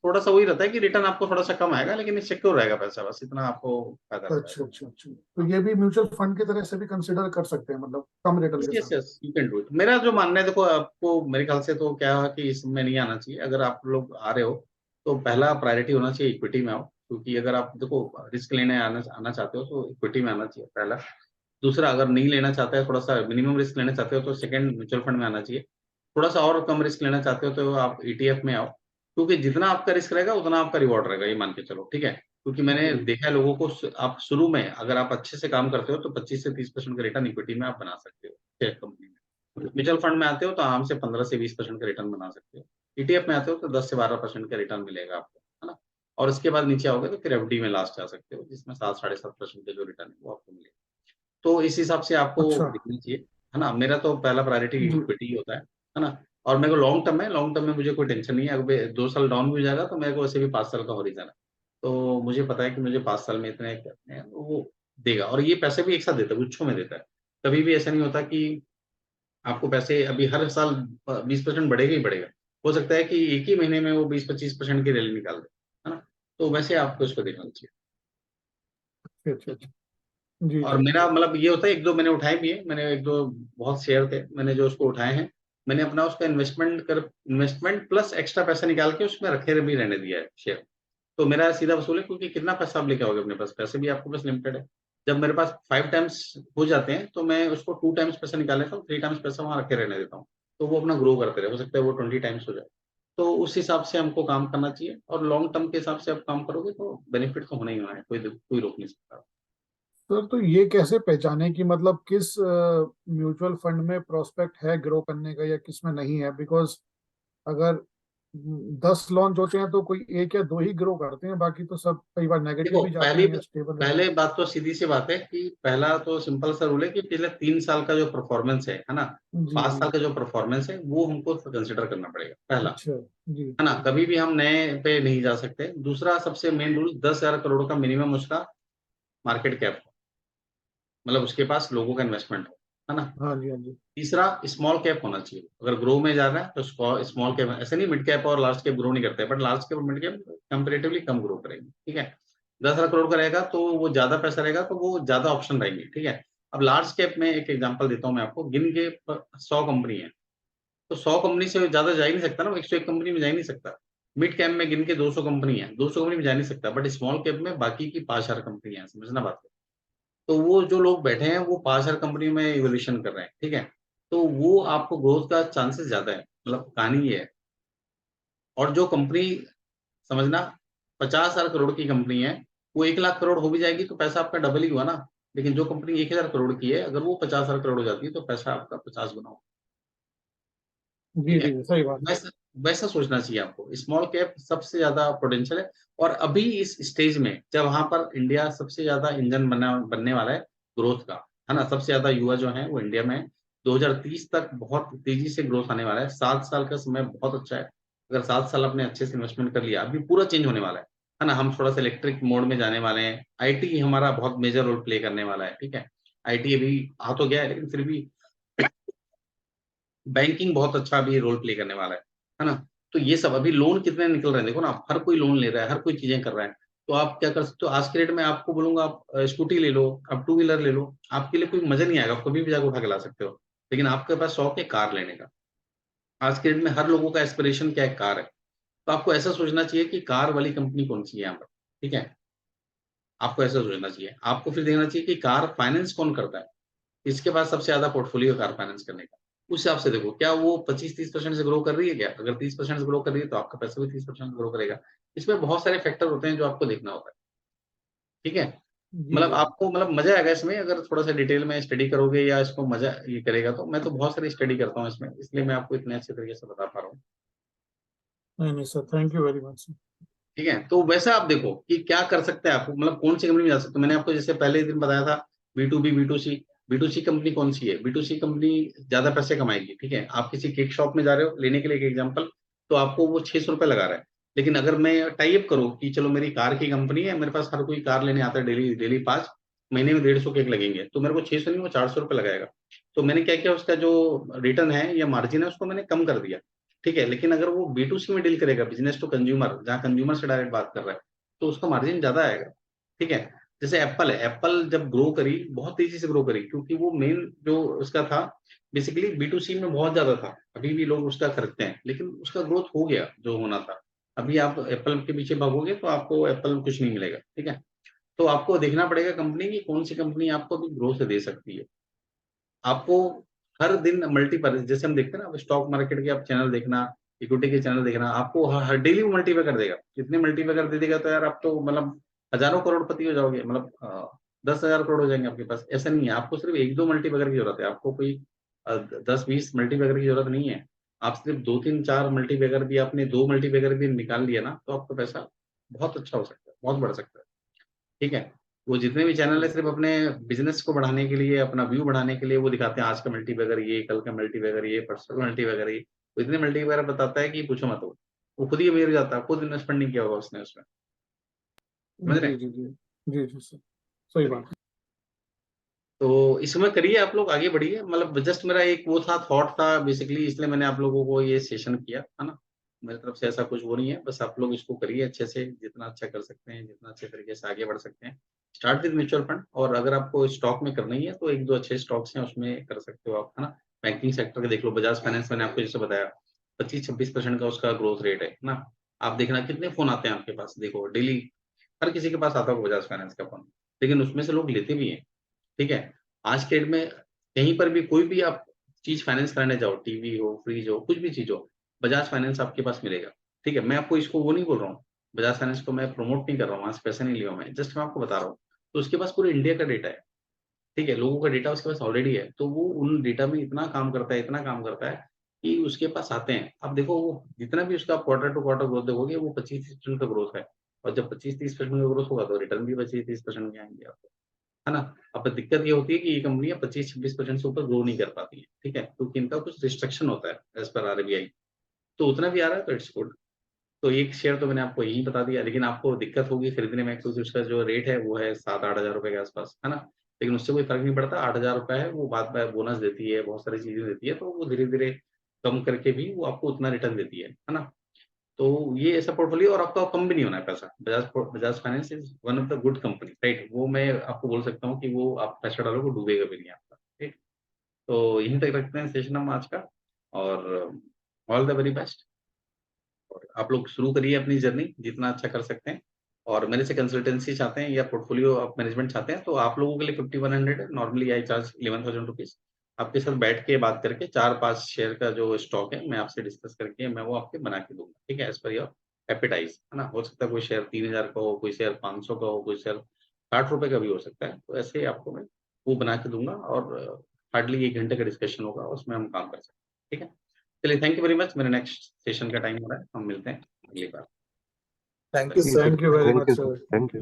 थोड़ा सा वही रहता है कि रिटर्न आपको थोड़ा सा कम आएगा, लेकिन सिक्योर रहेगा पैसा, बस इतना आपको फायदा रहता है। अच्छा अच्छा अच्छा, तो ये भी म्यूचुअल फंड की तरह से भी कंसिडर कर सकते हैं, मतलब कम रिटर्न के यस साथ? Yes, you can do it. मेरा जो मानना है, देखो आपको मेरे ख्याल से तो क्या है कि इसमें नहीं आना चाहिए, अगर आप लोग आ रहे हो तो पहला प्रायोरिटी होना चाहिए इक्विटी में आओ, क्योंकि अगर आप देखो रिस्क लेने आना आना चाहते हो तो इक्विटी में आना चाहिए पहला। दूसरा, अगर नहीं लेना चाहते हैं, थोड़ा सा मिनिमम रिस्क लेना चाहते हो तो सेकंड म्यूचुअल फंड में आना चाहिए। थोड़ा सा और कम रिस्क लेना चाहते हो तो आप ईटीएफ में आओ, क्योंकि जितना आपका रिस्क रहेगा उतना आपका रिवॉर्ड रहेगा, ये मान के चलो, ठीक है? क्योंकि मैंने जी देखा है लोगों को, आप शुरू में अगर आप अच्छे से काम करते हो तो 25 से 30% का रिटर्न इक्विटी में आप बना सकते हो शेयर कंपनी में। म्यूचुअल फंड में आते हो तो आराम से 15 से 20% का रिटर्न बना सकते हो। ईटीएफ में आते हो तो 10 से 12% का रिटर्न मिलेगा आपको, है ना? और उसके बाद नीचे आओगे तो फिर एफडी में लास्ट जा सकते हो, जिसमें 7 साढ़े 7% का जो रिटर्न है वो आपको मिलेगा। तो इस हिसाब से आपको अच्छा। देखना चाहिए, है ना? मेरा तो पहला प्रायोरिटी जी। इक्विटी ही होता है ना? और मेरे को लॉन्ग टर्म है, लॉन्ग टर्म में मुझे कोई टेंशन नहीं है, अगर 2 साल डाउन भी हो जाएगा तो मेरे को वैसे भी 5 साल का होरिज़न है। तो मुझे पता है कि मुझे 5 साल में इतने करने हैं, तो वो देगा, और ये पैसे भी एक साथ देता है, गुच्छों में देता है। कभी भी ऐसा नहीं होता कि आपको पैसे अभी हर साल 20% बढ़ेगा ही बढ़ेगा। हो सकता है कि एक ही महीने में वो 20-25% की रैली निकाल दे, है ना? तो वैसे आपको इसको देखना चाहिए। अच्छा अच्छा। जी और जी। मेरा मतलब ये होता है, 1-2 मैंने उठाए भी हैं, मैंने 1-2 बहुत शेयर थे, मैंने जो उसको उठाए हैं, मैंने अपना उसका इन्वेस्टमेंट प्लस एक्स्ट्रा पैसा निकाल के उसमें रखे भी रहने दिया है शेयर। तो मेरा सीधा वसूल है, क्योंकि कितना पैसा आप लेके आओगे अपने पास? पैसे भी आपके पास लिमिटेड है। जब मेरे पास 5 टाइम्स हो जाते हैं, तो मैं उसको 2 टाइम्स पैसा निकाल लेता हूँ, 3 टाइम्स पैसा वहाँ रखे रहने देता हूँ। तो वो अपना ग्रो करते रहे, हो सकता है वो 20 टाइम्स हो जाए। तो उस हिसाब से हमको काम करना चाहिए, और लॉन्ग टर्म के हिसाब से आप काम करोगे तो बेनिफिट तो होना ही होना है, कोई रोक नहीं सकता। सर तो ये कैसे पहचाने कि मतलब किस म्यूचुअल फंड में प्रोस्पेक्ट है ग्रो करने का या किस में नहीं है? बिकॉज अगर 10 लॉन्च होते हैं तो कोई एक या दो ही ग्रो करते हैं, बाकी तो सब कई बार नेगेटिव देखो, भी जाते हैं या स्टेबल रहते पहले बात तो सीधी सी बात है कि पहला तो सिंपल सा रूल है कि पिछले 3 साल का जो परफॉर्मेंस है ना? हैं। जी 5 जी। साल का जो परफॉर्मेंस है वो हमको कंसिडर करना पड़ेगा, पहला, अच्छा। जी। है ना? कभी भी हम नए पे नहीं जा सकते। दूसरा सबसे मेन रूल, 10,000 करोड़ का मिनिमम उसका मार्केट कैप हो, मतलब उसके पास लोगों का इन्वेस्टमेंट हो, है ना। हाँ जी, हाँ जी। तीसरा स्मॉल कैप होना चाहिए, अगर ग्रो में जा रहा है तो स्मॉल कैप, ऐसे नहीं मिड कैप और लार्ज कैप ग्रो नहीं करते, बट लार्ज कैप और मिड कैप कंपेरेटिवली कम ग्रो करेंगे, ठीक है। 10,00,000 करोड़ का रहेगा तो वो ज्यादा पैसा रहेगा, तो वो ज्यादा ऑप्शन रहेंगे, ठीक है। अब लार्ज कैप में एक एग्जांपल देता हूँ मैं आपको, गिन के 100 कंपनी है, तो 100 कंपनी से ज्यादा जा ही नहीं सकता ना, 101 कंपनी में जा ही नहीं सकता। मिड कैप में गिन के 200 कंपनी है, 200 कंपनी में जा नहीं सकता, बट स्मॉल कैप में बाकी की 5,000 कंपनी है, समझना बात को। तो वो जो लोग बैठे हैं वो 5,000 कंपनी में इवोल्यूशन कर रहे हैं, ठीक है। तो वो आपको ग्रोथ का चांसेस ज्यादा है, मतलब कहानी ये है। और जो कंपनी, समझना, 50,000 करोड़ की कंपनी है, वो 1,00,000 करोड़ हो भी जाएगी तो पैसा आपका डबल ही हुआ ना। लेकिन जो कंपनी 1,000 करोड़ की है, अगर वो 50,000 करोड़ हो जाती है तो पैसा आपका 50 गुना होगा, जी, ठीक है। जी, सही बात है। वैसा वैसा सोचना चाहिए आपको, स्मॉल कैप सबसे ज्यादा पोटेंशियल है। और अभी इस स्टेज में जब वहां पर इंडिया सबसे ज्यादा इंजन बनने वाला है ग्रोथ का, है ना, सबसे ज्यादा युवा जो है वो इंडिया में है। 2030 तक बहुत तेजी से ग्रोथ आने वाला है, 7 साल का समय बहुत अच्छा है। अगर 7 साल आपने अच्छे से इन्वेस्टमेंट कर लिया, अभी पूरा चेंज होने वाला है ना। हम थोड़ा सा इलेक्ट्रिक मोड में जाने वाले हैं, आईटी हमारा बहुत मेजर रोल प्ले करने वाला है, ठीक है। आईटी अभी आ तो गया है, लेकिन फिर भी बैंकिंग बहुत अच्छा अभी रोल प्ले करने वाला है ना। तो ये सब अभी लोन कितने निकल रहे हैं, देखो ना, आप हर कोई लोन ले रहा है, हर कोई चीजें कर रहा है। तो आप क्या कर सकते हो, आज के डेट में आपको बोलूंगा, आप स्कूटी ले लो, आप टू व्हीलर ले लो, आपके लिए कोई मजा नहीं आएगा, आप कभी भी जाकर उठा के ला सकते हो। लेकिन आपके पास शौक है कार लेने का, आज के डेट में हर लोगों का एस्पिरेशन क्या है, कार है। तो आपको ऐसा सोचना चाहिए कि कार वाली कंपनी कौन सी है यहाँ पर, ठीक है। आपको ऐसा सोचना चाहिए, आपको फिर देखना चाहिए कि कार फाइनेंस कौन करता है, इसके पास सबसे ज्यादा पोर्टफोलियो कार फाइनेंस करने का। उस हिसाब से देखो, क्या वो 25-30% से ग्रो कर रही है क्या, अगर 30% से ग्रो कर रही है तो आपका पैसा भी 30% ग्रो करेगा। इसमें बहुत सारे फैक्टर होते हैं जो आपको देखना होता है, ठीक है। जी, मतलब जी। आपको, मतलब मजा आएगा इसमें अगर थोड़ा सा डिटेल में स्टडी करोगे, या इसको मजा ये करेगा। तो मैं तो बहुत सारी स्टडी करता हूँ इसमें, इसलिए मैं आपको इतने अच्छे तरीके से बता पा रहा हूँ, नहीं, नहीं sir, thank you very much. ठीक है। तो वैसा आप देखो कि क्या कर सकते हैं आप, मतलब कौन सी कंपनी में जा सकते हो। मैंने आपको जैसे पहले ही दिन बताया था, B2B B2C। B2C कंपनी कौन सी है, B2C कंपनी ज्यादा पैसे कमाएगी, ठीक है। आप किसी केक शॉप में जा रहे हो लेने के लिए एक एग्जांपल, तो आपको वो 600 रुपए लगा रहा है। लेकिन अगर मैं टाई अप करूँ कि चलो मेरी कार की कंपनी है, मेरे पास हर कोई कार लेने आता है, डेली डेली 5 महीने में 150 केक लगेंगे, तो मेरे को 600 नहीं, वो 400 रुपए लगाएगा। तो मैंने क्या किया, उसका जो रिटर्न है या मार्जिन है उसको मैंने कम कर दिया, ठीक है। लेकिन अगर वो B2C में डील करेगा, बिजनेस टू कंज्यूमर, जहाँ कंज्यूमर से डायरेक्ट बात कर रहा है, तो उसका मार्जिन ज्यादा आएगा, ठीक है। जैसे एप्पल है, एप्पल जब ग्रो करी, बहुत तेजी से ग्रो करी, क्योंकि वो मेन जो उसका था बेसिकली B2C में बहुत ज्यादा था। अभी भी लोग उसका खरीदते हैं, लेकिन उसका ग्रोथ हो गया जो होना था। अभी आप एप्पल के पीछे भागोगे तो आपको एप्पल में कुछ नहीं मिलेगा, ठीक है। तो आपको देखना पड़ेगा कंपनी की कौन सी कंपनी आपको भी ग्रोथ दे सकती है। आपको हर दिन मल्टीपल, जैसे हम देखते हैं ना, अब स्टॉक मार्केट के आप चैनल देखना, इक्विटी के चैनल देखना, आपको हर डेली वो मल्टीप्लाई कर देगा। इतने मल्टीप्लाई कर दे देगा तो यार आप तो मतलब हजारों करोड़पति हो जाओगे, मतलब 10,000 करोड़ हो जाएंगे आपके पास। ऐसा नहीं है, आपको सिर्फ 1-2 मल्टीप्लाई की जरूरत है, आपको कोई 10-20 मल्टीप्लाई की जरूरत नहीं है। आप सिर्फ 2-3-4 मल्टीप्लाई भी, आपने 2 मल्टीप्लाई भी निकाल लिया ना, तो आपका पैसा बहुत अच्छा हो सकता है, बहुत बढ़ सकता है, ठीक है। वो जितने भी चैनल है सिर्फ अपने बिजनेस को बढ़ाने के लिए, अपना व्यू बढ़ाने के लिए वो दिखाते हैं, आज का मल्टीबैगर ये, कल का मल्टीबैगर ये, परसों का मल्टीबैगर ये। वो इतने मल्टीबैगर बताता है कि पूछो मत। वो खुद ही अमीर हो जाता है, खुद इन्वेस्टमेंट नहीं किया होगा उसने उसमें, समझ रहे जी, हैं? जी, जी। जी, जी सर, सही चलिए, बात है। तो इसमें करिए, आप लोग आगे बढ़िए। मतलब जस्ट मेरा एक वो था, थॉट था बेसिकली, इसलिए मैंने आप लोगों को ये सेशन किया, है ना। मेरी तरफ से ऐसा कुछ वो नहीं है, बस आप लोग इसको करिए अच्छे से, जितना अच्छा कर सकते हैं, जितना अच्छे तरीके से आगे बढ़ सकते हैं। स्टार्ट विद म्यूचुअल फंड, और अगर आपको स्टॉक में करना ही है तो 1-2 अच्छे स्टॉक्स हैं उसमें कर सकते हो आप, है ना। बैंकिंग सेक्टर का देख लो, बजाज फाइनेंस, मैंने आपको जैसे बताया 25-26% का उसका ग्रोथ रेट है ना। आप देखना कितने फोन आते हैं आपके पास, देखो डेली हर किसी के पास आता होगा बजाज फाइनेंस का फोन, लेकिन उसमें से लोग लेते भी हैं, ठीक है। आज के डेट में कहीं पर भी कोई भी आप चीज फाइनेंस कराने जाओ, टीवी हो, फ्रिज हो, कुछ भी चीज हो, बजाज फाइनेंस आपके पास मिलेगा, ठीक है। मैं आपको इसको वो नहीं बोल रहा हूँ, बजाज फाइनेंस को मैं प्रमोट नहीं कर रहा हूँ, वहां से पैसा नहीं लिया मैं, जस्ट मैं आपको बता रहा हूँ। तो उसके पास पूरे इंडिया का डेटा है, ठीक है, लोगों का डेटा उसके पास ऑलरेडी है, तो वो उन डेटा में इतना काम करता है, इतना काम करता है कि उसके पास आते हैं। अब देखो वो जितना भी उसका क्वार्टर टू क्वार्टर ग्रोथ देखोगे, वो 25-30% का ग्रोथ है। और जब 25-30% का ग्रोथ होगा तो रिटर्न भी 25-30% के आएंगे आपको, है ना। अब दिक्कत ये होती है कि ये कंपनियां 25-26% से ऊपर ग्रो नहीं कर पाती है, ठीक है, क्योंकि इनका कुछ रिस्ट्रिक्शन होता है एज पर RBI। तो उतना भी आ रहा है तो इट्स गुड। तो एक शेयर तो मैंने आपको यही बता दिया, लेकिन आपको दिक्कत होगी खरीदने में, क्योंकि उसका जो रेट है वो है 7-8 हज़ार रुपए के आसपास, है ना। लेकिन उससे कोई फर्क नहीं पड़ता। 8,000 रुपए है, वो बाद में बोनस देती है, बहुत सारी चीजें देती है, तो वो धीरे धीरे कम करके भी वो आपको उतना रिटर्न देती है ना। तो ये ऐसा पोर्टफोलियो, और आपका कम भी नहीं होना है पैसा। Bajaj finance is one of the good company, right. वो मैं आपको बोल सकता हूँ कि वो आप पैसा डालोगे डूबेगा भी नहीं आपका, ठीक। तो यहीं तक रखते हैं सेशन हम आज का, और ऑल द वेरी बेस्ट। और आप लोग शुरू करिए अपनी जर्नी, जितना अच्छा कर सकते हैं। और मेरे से कंसल्टेंसी चाहते हैं या पोर्टफोलियो आप मैनेजमेंट चाहते हैं, तो आप लोगों के लिए 5100 है। Normally I charge 11,000 rupees. आपके साथ बैठ के बात करके 4-5 शेयर का जो स्टॉक है, मैं आपसे डिस्कस करके मैं वो आपके बना के दूंगा, ठीक है, एज पर योर एपेटाइज, है ना। हो सकता है कोई शेयर 3,000 का हो, कोई शेयर 500 का हो, कोई शेयर 60 रुपए का भी हो सकता है। तो ऐसे आपको मैं वो बना के दूंगा, और हार्डली 1 घंटे का डिस्कशन होगा, उसमें हम काम कर सकते हैं, ठीक है। चलिए, थैंक यू वेरी मच। मेरे नेक्स्ट सेशन का टाइम हो रहा है, हम मिलते हैं अगली बार। थैंक यू ठीक sir. Thank you very thank much you sir. Thank you.